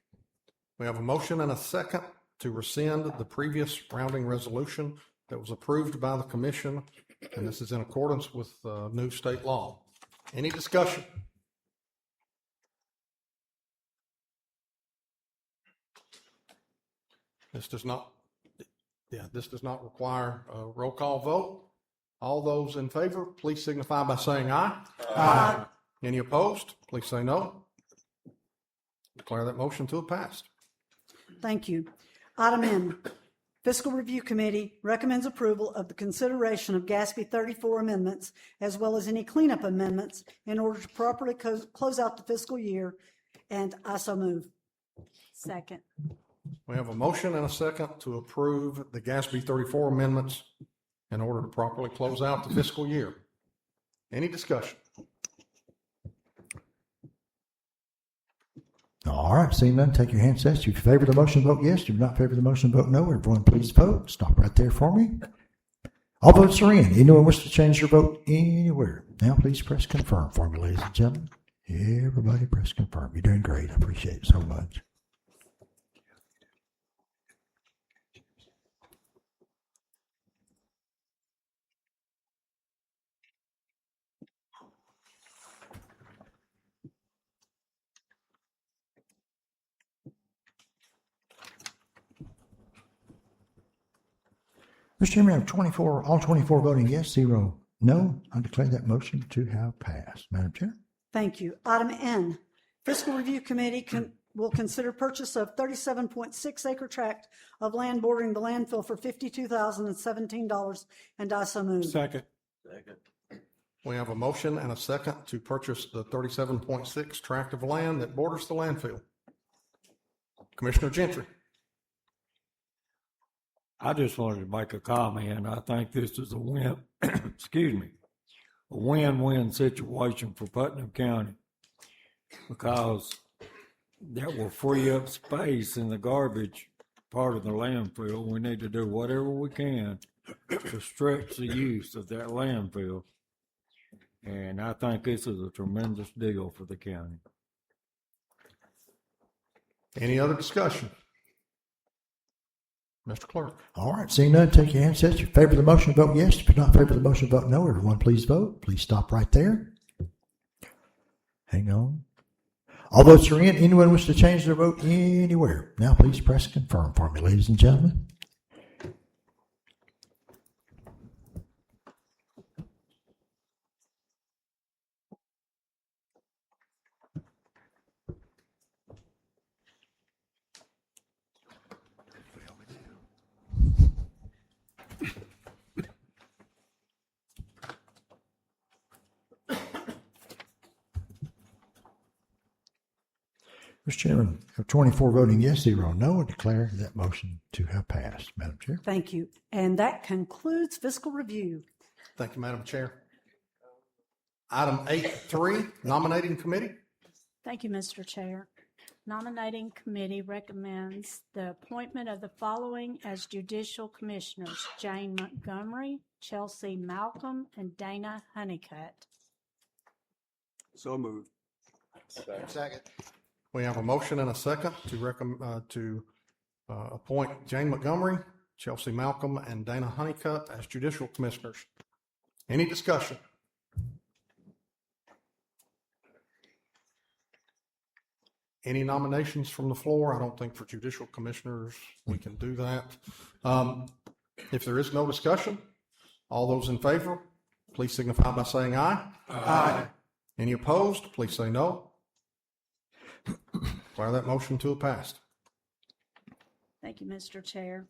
We have a motion and a second to rescind the previous rounding resolution that was approved by the commission, and this is in accordance with new state law. Any discussion? This does not require a roll call vote. All those in favor, please signify by saying aye. Aye. Any opposed? Please say no. Declare that motion to have passed. Thank you. Item N, Fiscal Review Committee recommends approval of the consideration of GASB 34 amendments as well as any cleanup amendments in order to properly close out the fiscal year, and I so move. Second. We have a motion and a second to approve the GASB 34 amendments in order to properly close out the fiscal year. Any discussion? All right, seeing none, take your handsets. If you favor the motion, vote yes. If you do not favor the motion, vote no. Everyone, please vote. Stop right there for me. All votes are in. Anyone wish to change their vote anywhere? Now, please press confirm for me, ladies and gentlemen. Everybody press confirm. You're doing great. I appreciate it so much. Mr. Chairman, I have all 24 voting yes, 0 no. I declare that motion to have passed. Madam Chair. Thank you. Item N, Fiscal Review Committee will consider purchase of 37.6 acre tract of land bordering the landfill for $52,017, and I so move. Second. We have a motion and a second to purchase the 37.6 tract of land that borders the landfill. Commissioner Gentry. I just wanted to make a comment. I think this is a win, excuse me, a win-win situation for Putnam County because that will free up space in the garbage part of the landfill. We need to do whatever we can to stretch the use of that landfill. And I think this is a tremendous deal for the county. Any other discussion? Mr. Clerk. All right, seeing none, take your handsets. If you favor the motion, vote yes. If you do not favor the motion, vote no. Everyone, please vote. Please stop right there. Hang on. All votes are in. Anyone wish to change their vote anywhere? Now, please press confirm for me, ladies and gentlemen. Mr. Chairman, of 24 voting yes, 0 no, I declare that motion to have passed. Madam Chair. Thank you. And that concludes Fiscal Review. Thank you, Madam Chair. Item 8.3, Nominating Committee. Thank you, Mr. Chair. Nominating Committee recommends the appointment of the following as judicial commissioners: Jane Montgomery, Chelsea Malcolm, and Dana Honeycutt. So moved. Second. We have a motion and a second to appoint Jane Montgomery, Chelsea Malcolm, and Dana Honeycutt as judicial commissioners. Any discussion? Any nominations from the floor? I don't think for judicial commissioners we can do that. If there is no discussion, all those in favor, please signify by saying aye. Aye. Any opposed, please say no. Declare that motion to have passed. Thank you, Mr. Chair.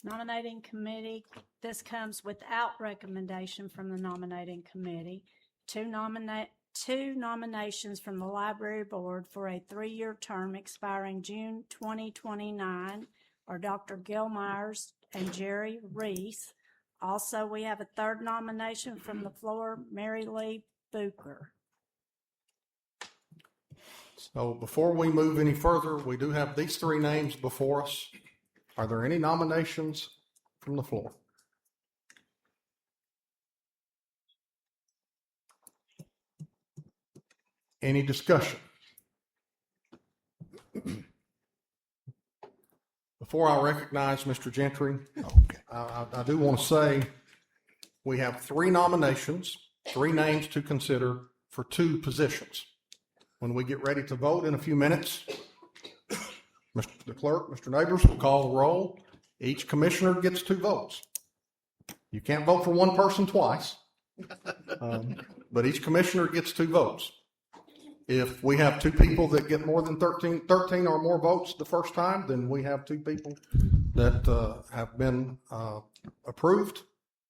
Nominating committee, this comes without recommendation from the nominating committee. Two nominations from the library board for a 3-year term expiring June 2029 are Dr. Gil Myers and Jerry Reese. Also, we have a third nomination from the floor, Mary Lee Booker. So before we move any further, we do have these 3 names before us. Are there any nominations from the floor? Any discussion? Before I recognize Mr. Gentry, I do want to say we have 3 nominations, 3 names to consider for 2 positions. When we get ready to vote in a few minutes, the clerk, Mr. Neighbors, will call the roll. Each commissioner gets 2 votes. You can't vote for one person twice, but each commissioner gets 2 votes. If we have 2 people that get more than 13 or more votes the first time, then we have 2 people that have been approved.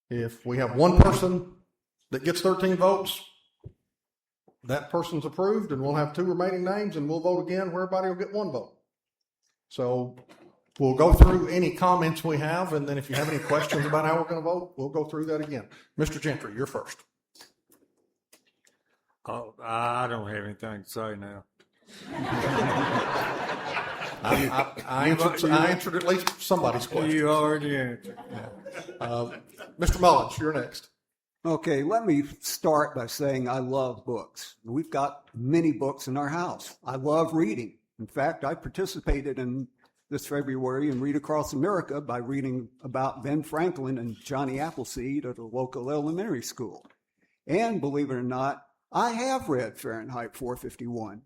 If we have 1 person that gets 13 votes, that person's approved, and we'll have 2 remaining names, and we'll vote again where everybody will get 1 vote. So we'll go through any comments we have, and then if you have any questions about how we're going to vote, we'll go through that again. Mr. Gentry, you're first. Oh, I don't have anything to say now. I answered at least somebody's question. You already answered. Mr. Mullins, you're next. Okay, let me start by saying I love books. We've got many books in our house. I love reading. In fact, I participated in this February in Read Across America by reading about Ben Franklin and Johnny Appleseed at a local elementary school. And believe it or not, I have read Fahrenheit 451.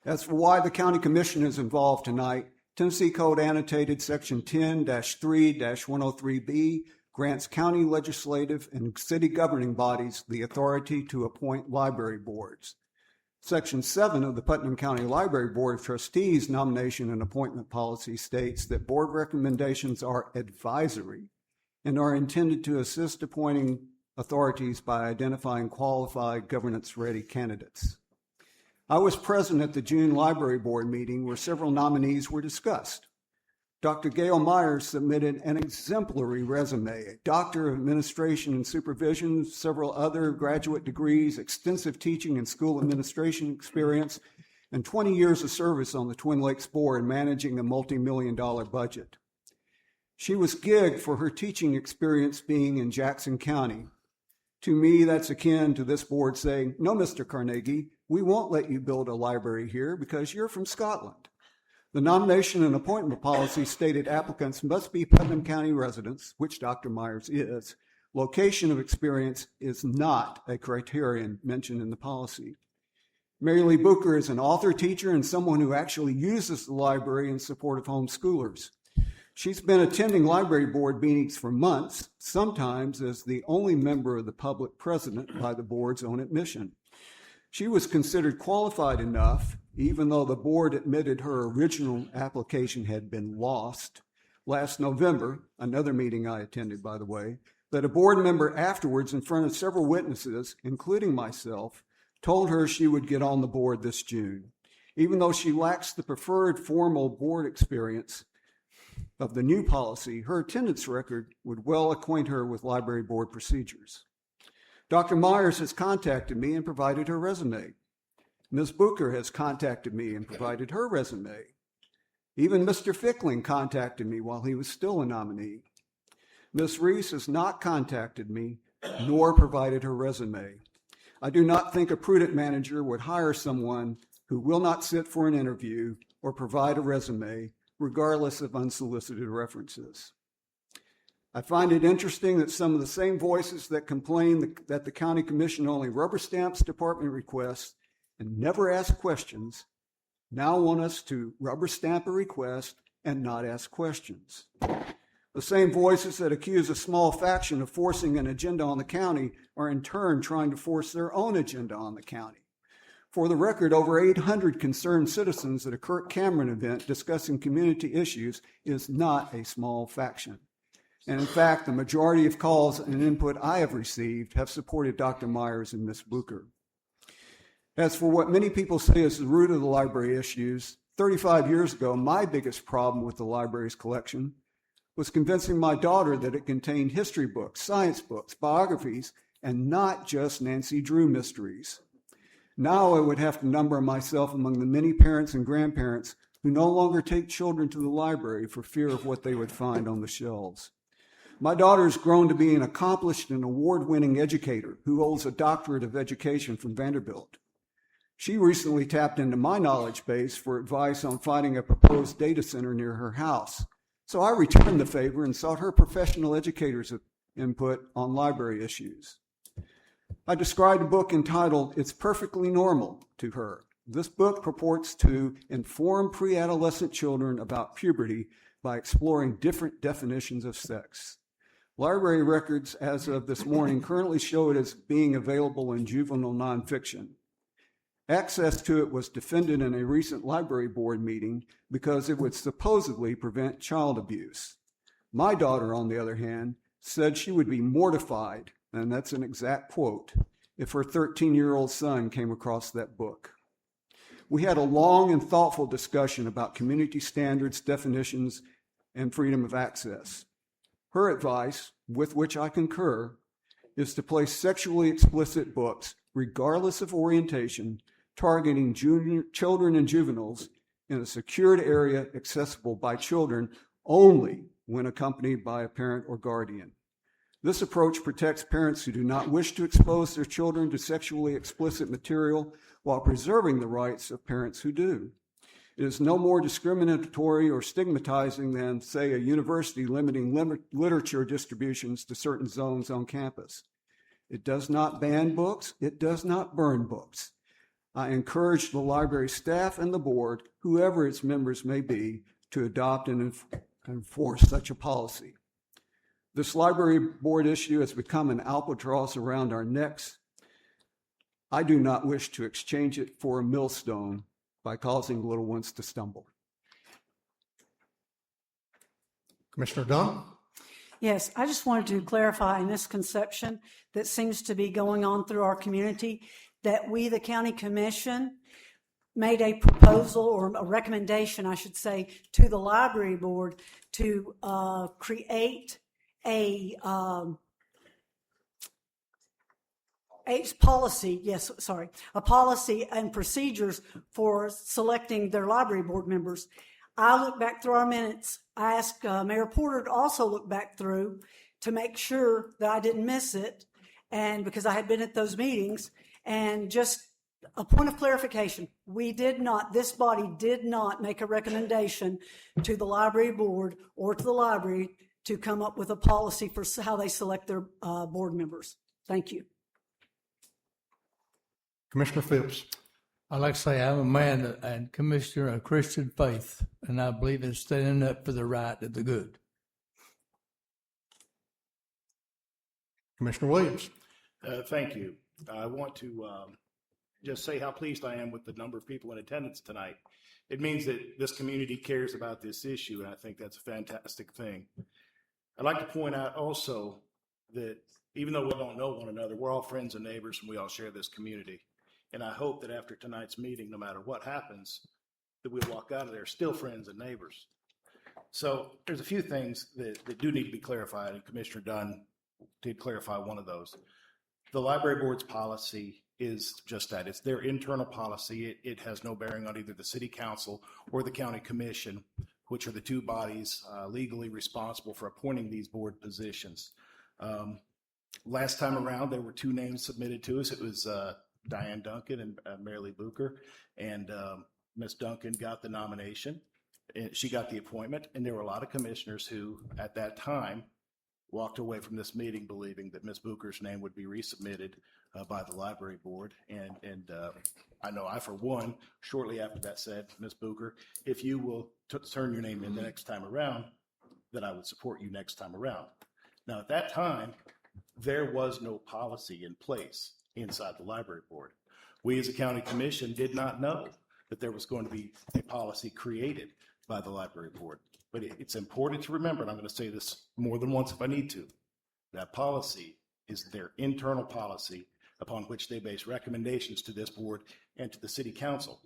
That's why the county commission is involved tonight. Tennessee Code Annotated Section 10-3-103B grants county legislative and city governing bodies the authority to appoint library boards. Section 7 of the Putnam County Library Board of Trustees nomination and appointment policy states that board recommendations are advisory and are intended to assist appointing authorities by identifying qualified governance-ready candidates. I was present at the June Library Board meeting where several nominees were discussed. Dr. Gail Myers submitted an exemplary resume, a Doctor of Administration and Supervision, several other graduate degrees, extensive teaching and school administration experience, and 20 years of service on the Twin Lakes Board managing a multi-million-dollar budget. She was gigged for her teaching experience being in Jackson County. To me, that's akin to this board saying, "No, Mr. Carnegie, we won't let you build a library here because you're from Scotland." The nomination and appointment policy stated applicants must be Putnam County residents, which Dr. Myers is. Location of experience is not a criterion mentioned in the policy. Mary Lee Booker is an author, teacher, and someone who actually uses the library in support of homeschoolers. She's been attending library board meetings for months, sometimes as the only member of the public present by the board's own admission. She was considered qualified enough, even though the board admitted her original application had been lost. Last November, another meeting I attended, by the way, that a board member afterwards, in front of several witnesses, including myself, told her she would get on the board this June. Even though she lacks the preferred formal board experience of the new policy, her attendance record would well acquaint her with library board procedures. Dr. Myers has contacted me and provided her resume. Ms. Booker has contacted me and provided her resume. Even Mr. Fickling contacted me while he was still a nominee. Ms. Reese has not contacted me nor provided her resume. I do not think a prudent manager would hire someone who will not sit for an interview or provide a resume, regardless of unsolicited references. I find it interesting that some of the same voices that complain that the county commission only rubber stamps department requests and never ask questions now want us to rubber stamp a request and not ask questions. The same voices that accuse a small faction of forcing an agenda on the county are in turn trying to force their own agenda on the county. For the record, over 800 concerned citizens at a Kirk Cameron event discussing community issues is not a small faction. And in fact, the majority of calls and input I have received have supported Dr. Myers and Ms. Booker. As for what many people say is the root of the library issues, 35 years ago, my biggest problem with the library's collection was convincing my daughter that it contained history books, science books, biographies, and not just Nancy Drew mysteries. Now I would have to number myself among the many parents and grandparents who no longer take children to the library for fear of what they would find on the shelves. My daughter has grown to be an accomplished and award-winning educator who holds a doctorate of education from Vanderbilt. She recently tapped into my knowledge base for advice on finding a proposed data center near her house. So I returned the favor and sought her professional educator's input on library issues. I described a book entitled It's Perfectly Normal to her. This book purports to inform pre-adolescent children about puberty by exploring different definitions of sex. Library records as of this morning currently show it as being available in juvenile nonfiction. Access to it was defended in a recent library board meeting because it would supposedly prevent child abuse. My daughter, on the other hand, said she would be mortified, and that's an exact quote, if her 13-year-old son came across that book. We had a long and thoughtful discussion about community standards, definitions, and freedom of access. Her advice, with which I concur, is to place sexually explicit books, regardless of orientation, targeting children and juveniles in a secured area accessible by children only when accompanied by a parent or guardian. This approach protects parents who do not wish to expose their children to sexually explicit material while preserving the rights of parents who do. It is no more discriminatory or stigmatizing than, say, a university limiting literature distributions to certain zones on campus. It does not ban books. It does not burn books. I encourage the library staff and the board, whoever its members may be, to adopt and enforce such a policy. This library board issue has become an albatross around our necks. I do not wish to exchange it for a millstone by causing little ones to stumble. Commissioner Dunn? Yes, I just wanted to clarify a misconception that seems to be going on through our community, that we, the county commission, made a proposal or a recommendation, I should say, to the library board to create a policy and procedures for selecting their library board members. I looked back through our minutes. I asked Mayor Porter to also look back through to make sure that I didn't miss it, and because I had been at those meetings. And just a point of clarification, this body did not make a recommendation to the library board or to the library to come up with a policy for how they select their board members. Thank you. Commissioner Phipps? I'd like to say I'm a man and commissioner of Christian faith, and I believe in standing up for the right of the good. Commissioner Williams? Thank you. I want to just say how pleased I am with the number of people in attendance tonight. It means that this community cares about this issue, and I think that's a fantastic thing. I'd like to point out also that even though we don't know one another, we're all friends and neighbors, and we all share this community. And I hope that after tonight's meeting, no matter what happens, that we'll walk out of there still friends and neighbors. So there's a few things that do need to be clarified, and Commissioner Dunn did clarify one of those. The library board's policy is just that. It's their internal policy. It has no bearing on either the city council or the county commission, which are the two bodies legally responsible for appointing these board positions. Last time around, there were two names submitted to us. It was Diane Duncan and Mary Lee Booker, and Ms. Duncan got the nomination. She got the appointment, and there were a lot of commissioners who, at that time, walked away from this meeting believing that Ms. Booker's name would be resubmitted by the library board. And I know I, for one, shortly after that said, Ms. Booker, if you will turn your name in the next time around, that I would support you next time around. Now, at that time, there was no policy in place inside the library board. We as a county commission did not know that there was going to be a policy created by the library board. But it's important to remember, and I'm going to say this more than once if I need to, that policy is their internal policy upon which they base recommendations to this board and to the city council.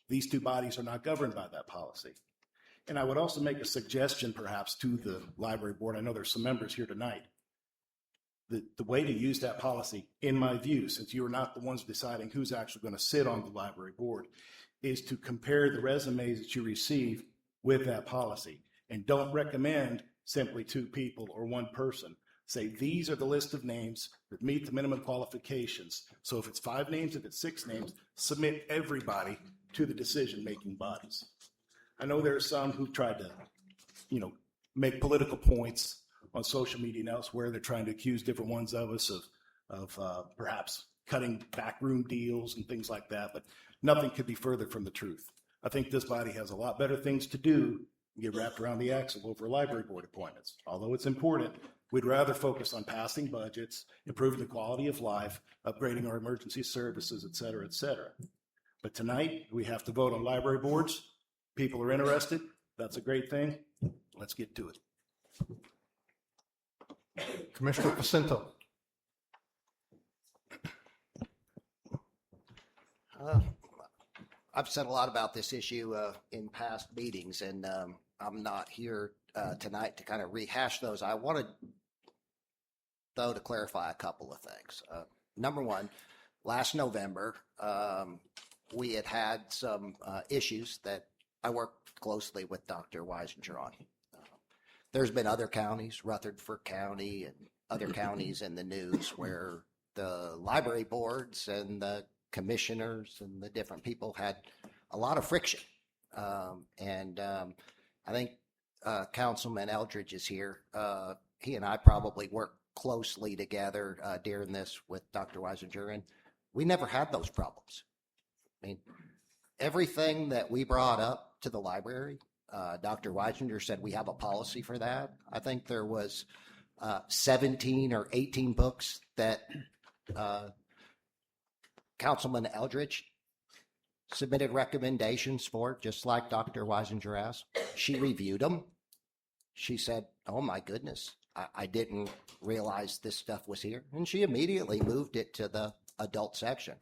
These two bodies are not governed by that policy. And I would also make a suggestion perhaps to the library board. I know there's some members here tonight. The way to use that policy, in my view, since you are not the ones deciding who's actually going to sit on the library board, is to compare the resumes that you receive with that policy. And don't recommend simply two people or one person. Say, these are the list of names that meet the minimum qualifications. So if it's 5 names, if it's 6 names, submit everybody to the decision-making bodies. I know there are some who've tried to, make political points on social media and elsewhere. They're trying to accuse different ones of us of perhaps cutting backroom deals and things like that, but nothing could be further from the truth. I think this body has a lot better things to do than get wrapped around the axle over library board appointments. Although it's important, we'd rather focus on passing budgets, improving the quality of life, upgrading our emergency services, et cetera, et cetera. But tonight, we have to vote on library boards. People are interested. That's a great thing. Let's get to it. Commissioner Pacento. I've said a lot about this issue in past meetings, and I'm not here tonight to kind of rehash those. I wanted, though, to clarify a couple of things. Number one, last November, we had some issues that I worked closely with Dr. Weisinger on. There's been other counties, Rutherford County and other counties in the news where the library boards and the commissioners and the different people had a lot of friction. I think Councilman Eldridge is here. He and I probably worked closely together during this with Dr. Weisinger, and we never had those problems. I mean, everything that we brought up to the library, Dr. Weisinger said we have a policy for that. I think there was 17 or 18 books that Councilman Eldridge submitted recommendations for, just like Dr. Weisinger asked. She reviewed them. She said, oh my goodness, I didn't realize this stuff was here. And she immediately moved it to the adult section,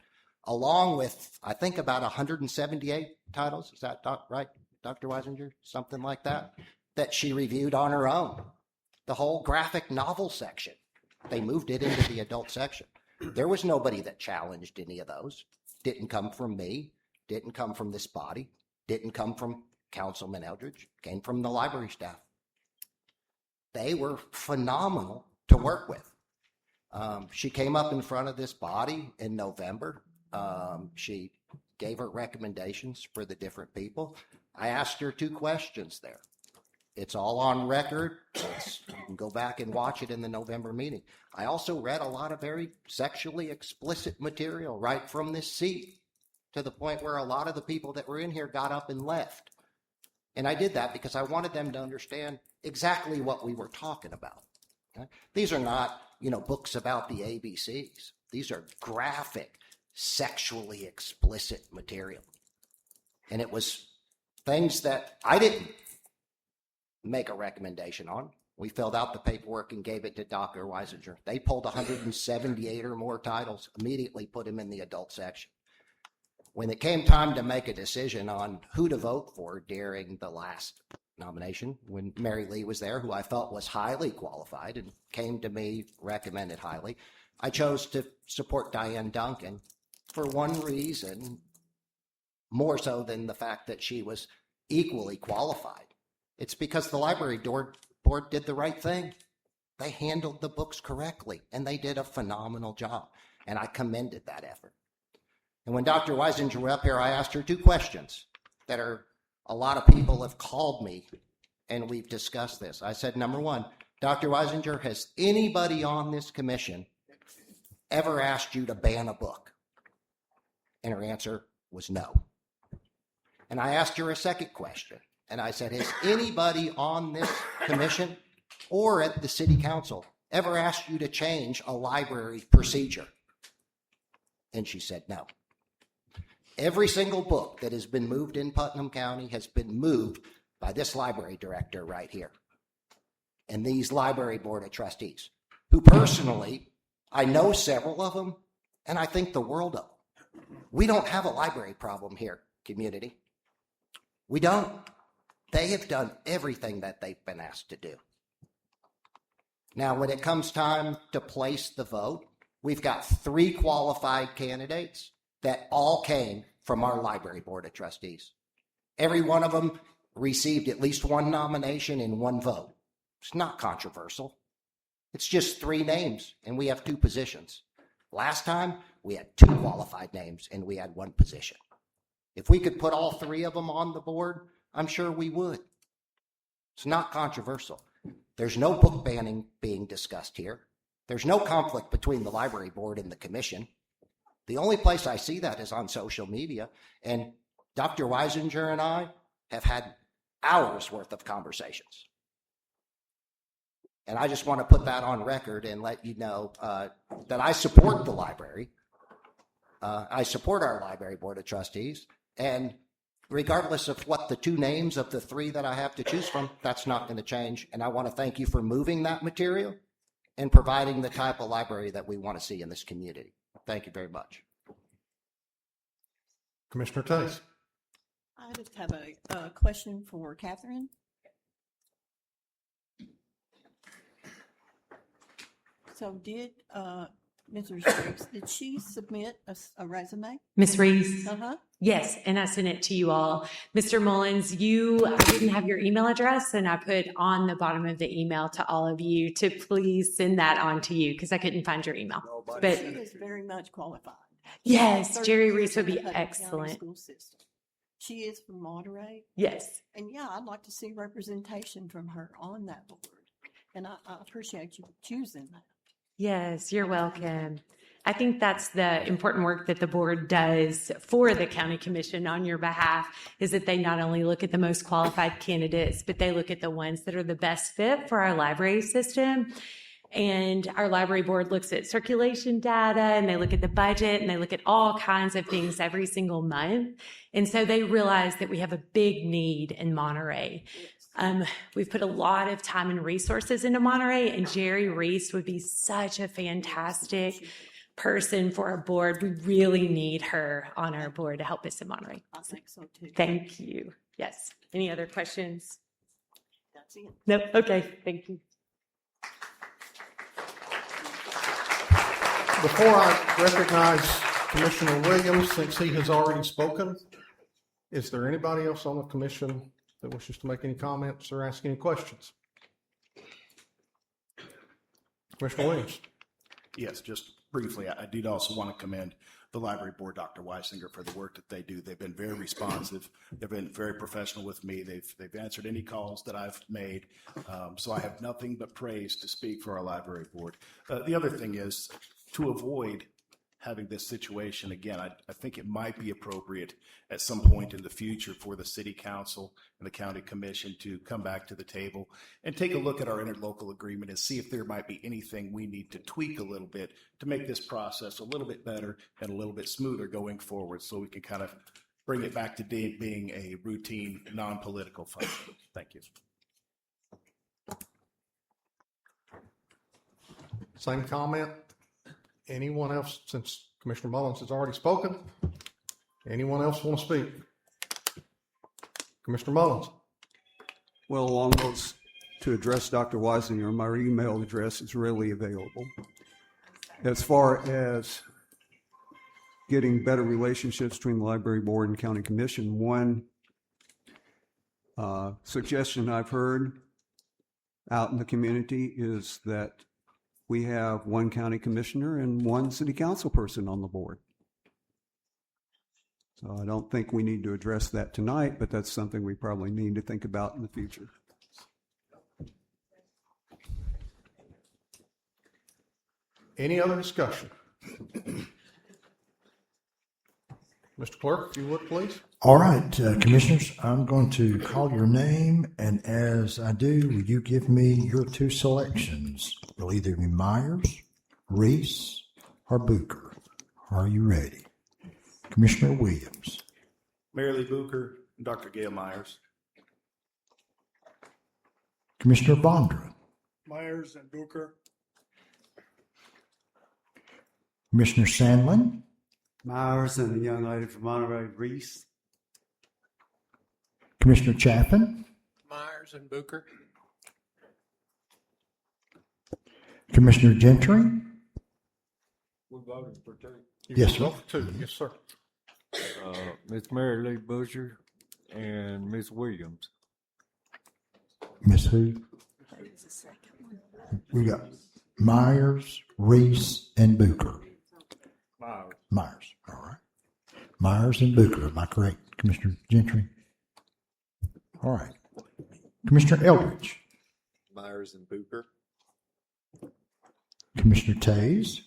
along with, I think, about 178 titles. Is that right, Dr. Weisinger? Something like that, that she reviewed on her own. The whole graphic novel section, they moved it into the adult section. There was nobody that challenged any of those. Didn't come from me, didn't come from this body, didn't come from Councilman Eldridge, came from the library staff. They were phenomenal to work with. She came up in front of this body in November. She gave her recommendations for the different people. I asked her 2 questions there. It's all on record. You can go back and watch it in the November meeting. I also read a lot of very sexually explicit material right from this seat, to the point where a lot of the people that were in here got up and left. And I did that because I wanted them to understand exactly what we were talking about. Okay? These are not, books about the ABCs. These are graphic, sexually explicit material. And it was things that I didn't make a recommendation on. We filled out the paperwork and gave it to Dr. Weisinger. They pulled 178 or more titles, immediately put them in the adult section. When it came time to make a decision on who to vote for during the last nomination, when Mary Lee was there, who I felt was highly qualified and came to me, recommended highly, I chose to support Diane Duncan for one reason, more so than the fact that she was equally qualified. It's because the library board did the right thing. They handled the books correctly, and they did a phenomenal job, and I commended that effort. And when Dr. Weisinger was up here, I asked her 2 questions that a lot of people have called me, and we've discussed this. I said, number 1, Dr. Weisinger, has anybody on this commission ever asked you to ban a book? And her answer was no. And I asked her a second question. And I said, has anybody on this commission or at the city council ever asked you to change a library procedure? And she said, no. Every single book that has been moved in Putnam County has been moved by this library director right here and these library board of trustees, who personally, I know several of them, and I think the world of them. We don't have a library problem here, community. We don't. They have done everything that they've been asked to do. Now, when it comes time to place the vote, we've got 3 qualified candidates that all came from our library board of trustees. Every one of them received at least 1 nomination and 1 vote. It's not controversial. It's just 3 names, and we have 2 positions. Last time, we had 2 qualified names, and we had 1 position. If we could put all 3 of them on the board, I'm sure we would. It's not controversial. There's no book banning being discussed here. There's no conflict between the library board and the commission. The only place I see that is on social media, and Dr. Weisinger and I have had hours worth of conversations. And I just want to put that on record and let you know that I support the library. I support our library board of trustees. And regardless of what the 2 names of the 3 that I have to choose from, that's not going to change. And I want to thank you for moving that material and providing the type of library that we want to see in this community. Thank you very much. Commissioner Tace. I just have a question for Catherine. So did Mrs. Reeves, did she submit a resume? Miss Reeves? Uh-huh. Yes, and I sent it to you all. Mr. Mullins, I didn't have your email address, and I put on the bottom of the email to all of you to please send that on to you because I couldn't find your email. But she is very much qualified. yes, 30 Jerry years Reese would in the be Putnam County excellent. School system. She is from Monterey. Yes. And yeah, I'd like to see representation from her on that board. And I appreciate you choosing that. Yes, you're welcome. I think that's the important work that the board does for the county commission on your behalf, is that they not only look at the most qualified candidates, but they look at the ones that are the best fit for our library system. And our library board looks at circulation data, and they look at the budget, and they look at all kinds of things every single month. And so they realize that we have a big need in Monterey. We've put a lot of time and resources into Monterey, and Jerry Reese would be such a fantastic person for our board. We really need her on our board to help us in Monterey. I think so too. Thank you. Yes. Any other questions? That's it. No? Okay. Thank you. Before I recognize Commissioner Williams, since he has already spoken, is there anybody else on the commission that wishes to make any comments or ask any questions? Commissioner Williams. Yes, just briefly, I did also want to commend the library board, Dr. Weisinger, for the work that they do. They've been very responsive. They've been very professional with me. They've answered any calls that I've made. So I have nothing but praise to speak for our library board. The other thing is, to avoid having this situation again, I think it might be appropriate at some point in the future for the city council and the county commission to come back to the table and take a look at our interlocal agreement and see if there might be anything we need to tweak a little bit to make this process a little bit better and a little bit smoother going forward, so we can kind of bring it back to being a routine, non-political function. Thank you. Same comment. Anyone else, since Commissioner Mullins has already spoken? Anyone else want to speak? Commissioner Mullins. Well, along those, to address Dr. Weisinger, my email address is readily available. As far as getting better relationships between the library board and county commission, one suggestion I've heard out in the community is that we have one county commissioner and one city council person on the board. So I don't think we need to address that tonight, but that's something we probably need to think about in the future. Any other discussion? Mr. Clerk, if you would, please. All right, commissioners, I'm going to call your name, and as I do, will you give me your two selections? Will either be Myers, Reese, or Booker. Are you ready? Commissioner Williams. Mary Lee Booker and Dr. Gail Myers. Commissioner Bondra. Myers and Booker. Commissioner Sandlin. Myers and a young lady from Monterey, Reese. Commissioner Chaffin. Myers and Booker. Commissioner Gentry. We're voting for two. Yes, sir. Two, yes, sir. Miss Mary Lee Busher and Miss Williams. Miss who? We got Myers, Reese, and Booker. Myers. All right. Myers and Booker. Am I correct, Commissioner Gentry? All right. Commissioner Eldridge. Myers and Booker. Commissioner Tays.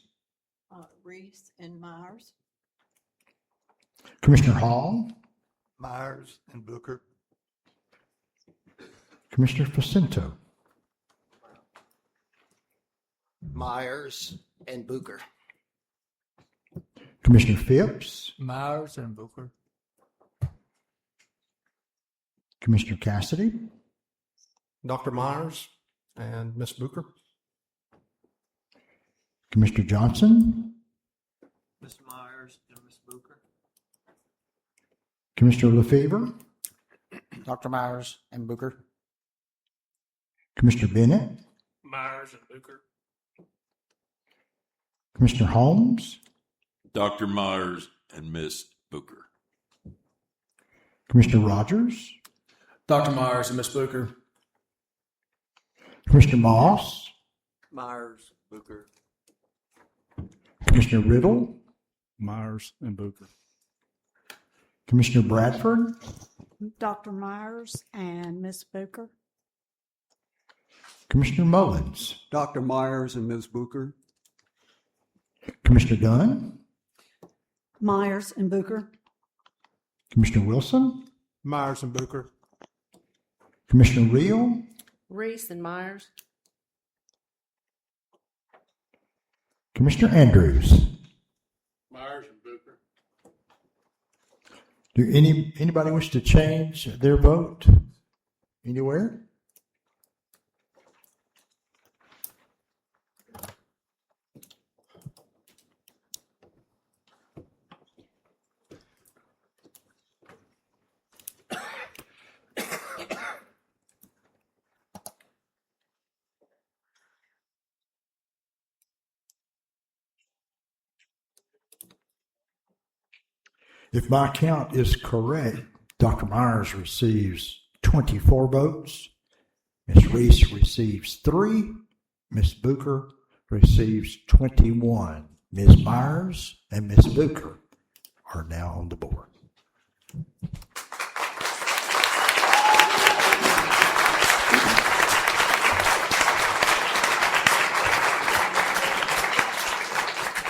Reese and Myers. Commissioner Hall. Myers and Booker. Commissioner Facento. Myers and Booker. Commissioner Phipps. Myers and Booker. Commissioner Cassidy. Dr. Myers and Miss Booker. Commissioner Johnson. Miss Myers and Miss Booker. Commissioner Lefevre. Dr. Myers and Booker. Commissioner Bennett. Myers and Booker. Commissioner Holmes. Dr. Myers and Miss Booker. Commissioner Rogers. Dr. Myers and Miss Booker. Commissioner Moss. Myers, Booker. Commissioner Riddle. Myers and Booker. Commissioner Bradford. Dr. Myers and Miss Booker. Commissioner Mullins. Dr. Myers and Ms. Booker. Commissioner Dunn. Myers and Booker. Commissioner Wilson. Myers and Booker. Commissioner Reel. Reese and Myers. Commissioner Andrews. Myers and Booker. Do anybody wish to change their vote anywhere? If my count is correct, Dr. Myers receives 24 votes. Ms. Reese receives 3. Ms. Booker receives 21. Ms. Myers and Ms. Booker are now on the board.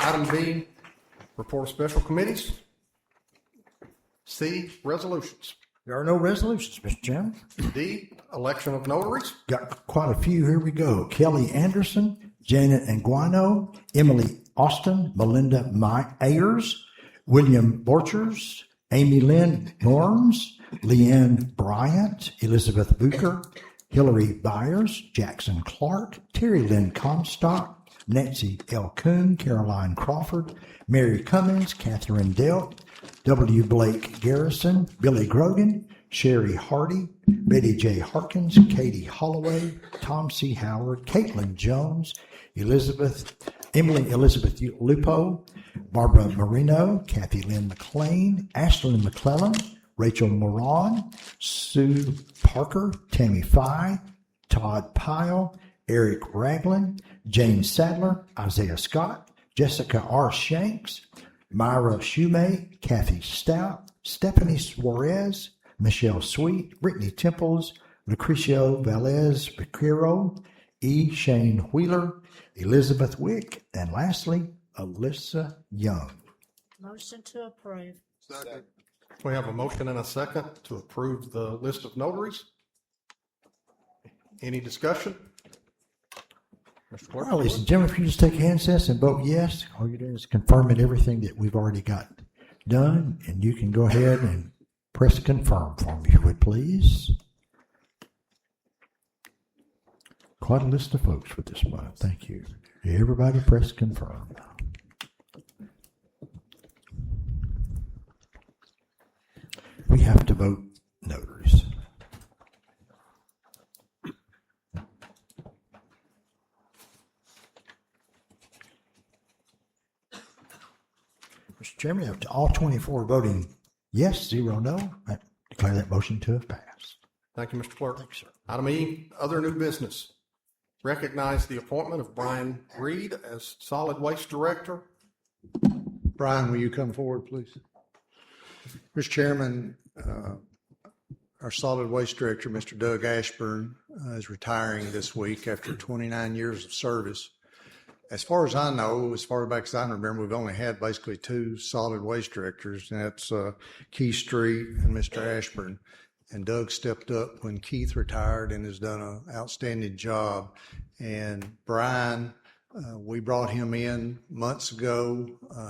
Item B, report of special committees. C, resolutions. There are no resolutions, Mr. Chairman. D, election of notaries. Got quite a few. Here we go. Kelly Anderson, Janet Anguano, Emily Austin, Melinda Ayers, William Borchers, Amy Lynn Norms, Leanne Bryant, Elizabeth Booker, Hillary Byers, Jackson Clark, Terry Lynn Comstock, Nancy L. Kuhn, Caroline Crawford, Mary Cummins, Catherine Delt, W. Blake Garrison, Billy Grogan, Sherry Hardy, Betty J. Harkins, Katie Holloway, Tom C. Howard, Caitlin Jones, Emily Elizabeth Lupo, Barbara Marino, Kathy Lynn McLean, Ashlyn McClellan, Rachel Moran, Sue Parker, Tammy Fye, Todd Pyle, Eric Ragland, James Sadler, Isaiah Scott, Jessica R. Shanks, Myra Shumay, Kathy Stout, Stephanie Suarez, Michelle Sweet, Brittany Temples, Lucrecio Velez Bequero, E. Shane Wheeler, Elizabeth Wick, and lastly, Alyssa Young. Motion to approve. Second. We have a motion and a second to approve the list of notaries. Any discussion? Mr. Clerk? All right, ladies and gentlemen, if you just take handsets and vote yes, all you're doing is confirming everything that we've already got done, and you can go ahead and press confirm for me, if you would, please. Quite a list of folks for this month. Thank you. Everybody press confirm. We have to vote notaries. Mr. Chairman, up to all 24 voting yes, 0 no, I declare that motion to have passed. Thank you, Mr. Clerk. Thanks, sir. Item E, other new business. Recognize the appointment of Brian Reed as Solid Waste Director. Brian, will you come forward, please? Mr. Chairman, our Solid Waste Director, Mr. Doug Ashburn, is retiring this week after 29 years of service. As far as I know, as far back as I remember, we've only had basically two solid waste directors, and that's Keith Street and Mr. Ashburn. And Doug stepped up when Keith retired and has done an outstanding job. And Brian, we brought him in months ago.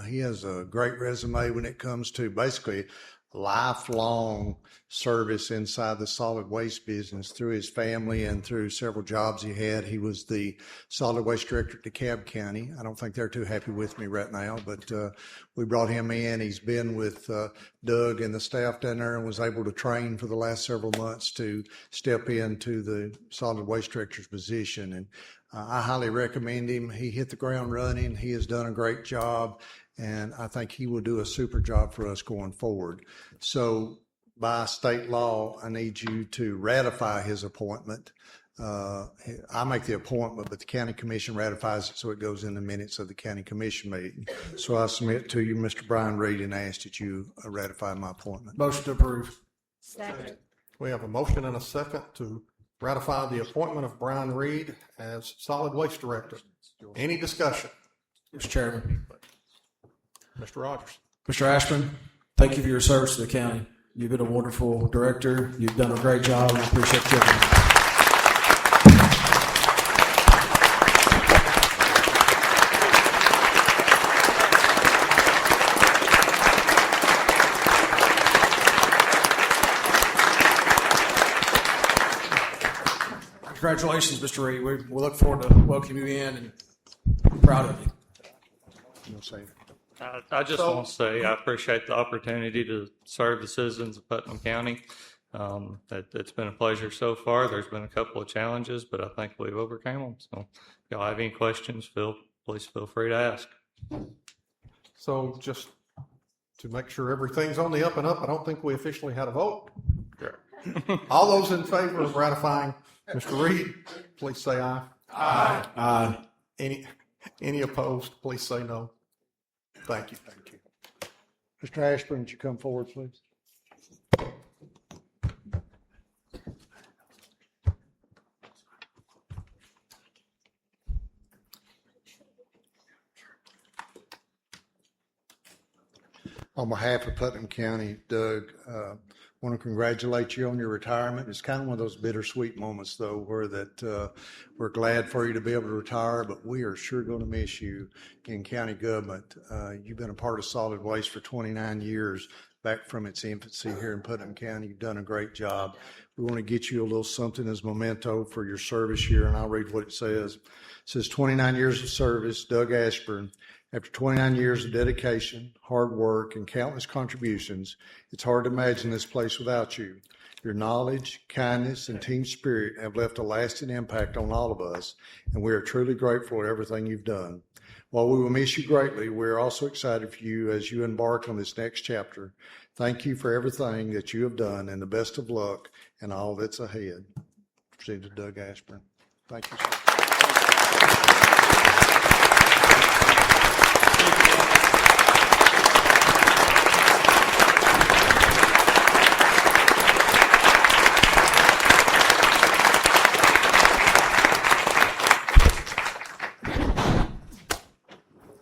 He has a great resume when it comes to basically lifelong service inside the solid waste business through his family and through several jobs he had. He was the solid waste director at DeKalb County. I don't think they're too happy with me right now, but we brought him in. He's been with Doug and the staff down there and was able to train for the last several months to step into the solid waste director's position. And I highly recommend him. He hit the ground running. He has done a great job, and I think he will do a super job for us going forward. So by state law, I need you to ratify his appointment. I make the appointment, but the county commission ratifies it, so it goes in the minutes of the county commission meeting. So I submit to you, Mr. Brian Reed, and ask that you ratify my appointment. Motion to approve. Second. We have a motion and a second to ratify the appointment of Brian Reed as Solid Waste Director. Any discussion? Mr. Chairman. Mr. Rogers. Mr. Ashburn, thank you for your service to the county. You've been a wonderful director. You've done a great job. I appreciate you. Congratulations, Mr. Reed. We look forward to welcoming you in and proud of you. You'll say it. I just want to say I appreciate the opportunity to serve the citizens of Putnam County. It's been a pleasure so far. There's been a couple of challenges, but I think we've overcome them. So if y'all have any questions, please feel free to ask. So just to make sure everything's on the up and up, I don't think we officially had a vote. Sure. All those in favor of ratifying Mr. Reed, please say aye. Aye. Aye. Any opposed, please say no. Thank you. Thank you. Mr. Ashburn, would you come forward, please? On behalf of Putnam County, Doug, want to congratulate you on your retirement. It's kind of one of those bittersweet moments, though, where that we're glad for you to be able to retire, but we are sure going to miss you in county government. You've been a part of solid waste for 29 years, back from its infancy here in Putnam County. You've done a great job. We want to get you a little something as memento for your service here, and I'll read what it says. It says, 29 years of service, Doug Ashburn. After 29 years of dedication, hard work, and countless contributions, it's hard to imagine this place without you. Your knowledge, kindness, and team spirit have left a lasting impact on all of us, and we are truly grateful for everything you've done. While we will miss you greatly, we are also excited for you as you embark on this next chapter. Thank you for everything that you have done, and the best of luck in all that's ahead. Proceed to Doug Ashburn. Thank you, sir.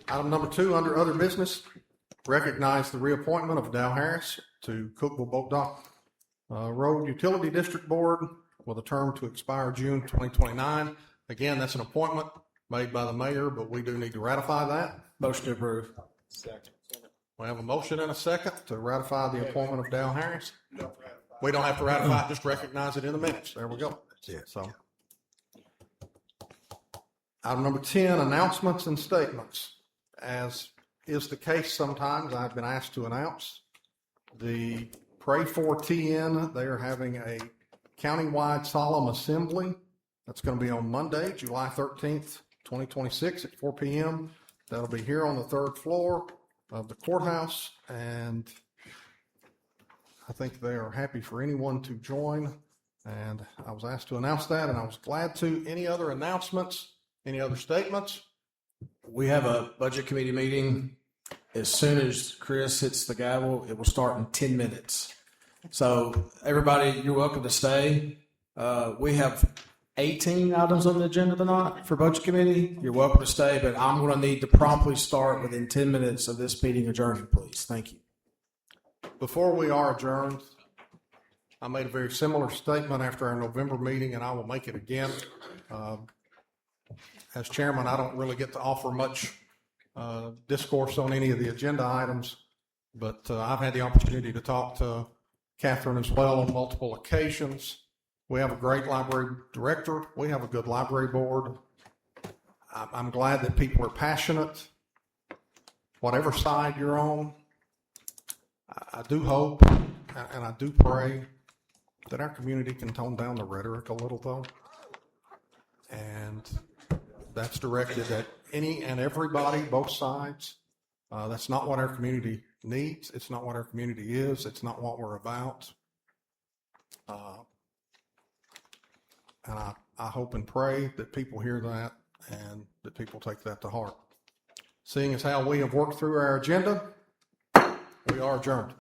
Item number 2, under other business, recognize the reappointment of Dow Harris to Cookville Boat Dock Road Utility District Board with a term to expire June 2029. Again, that's an appointment made by the mayor, but we do need to ratify that. Motion to approve. Second. We have a motion and a second to ratify the appointment of Dale Harris. We don't have to ratify it, just recognize it in the minutes. There we go. So, item number 10, announcements and statements. As is the case sometimes, I've been asked to announce the Pray for TN. They are having a countywide solemn assembly. That's going to be on Monday, July 13th, 2026 at 4 p.m. That'll be here on the third floor of the courthouse, and I think they are happy for anyone to join. And I was asked to announce that, and I was glad to. Any other announcements? Any other statements? We have a budget committee meeting. As soon as Chris hits the gavel, it will start in 10 minutes. So everybody, you're welcome to stay. We have 18 items on the agenda tonight for budget committee. You're welcome to stay, but I'm going to need to promptly start within 10 minutes of this meeting adjourning, please. Thank you. Before we are adjourned, I made a very similar statement after our November meeting, and I will make it again. As chairman, I don't really get to offer much discourse on any of the agenda items, but I've had the opportunity to talk to Catherine as well on multiple occasions. We have a great library director. We have a good library board. I'm glad that people are passionate. Whatever side you're on, I do hope and I do pray that our community can tone down the rhetoric a little, though. And that's directed at any and everybody, both sides. That's not what our community needs. It's not what our community is. It's not what we're about. And I hope and pray that people hear that and that people take that to heart. Seeing as how we have worked through our agenda, we are adjourned.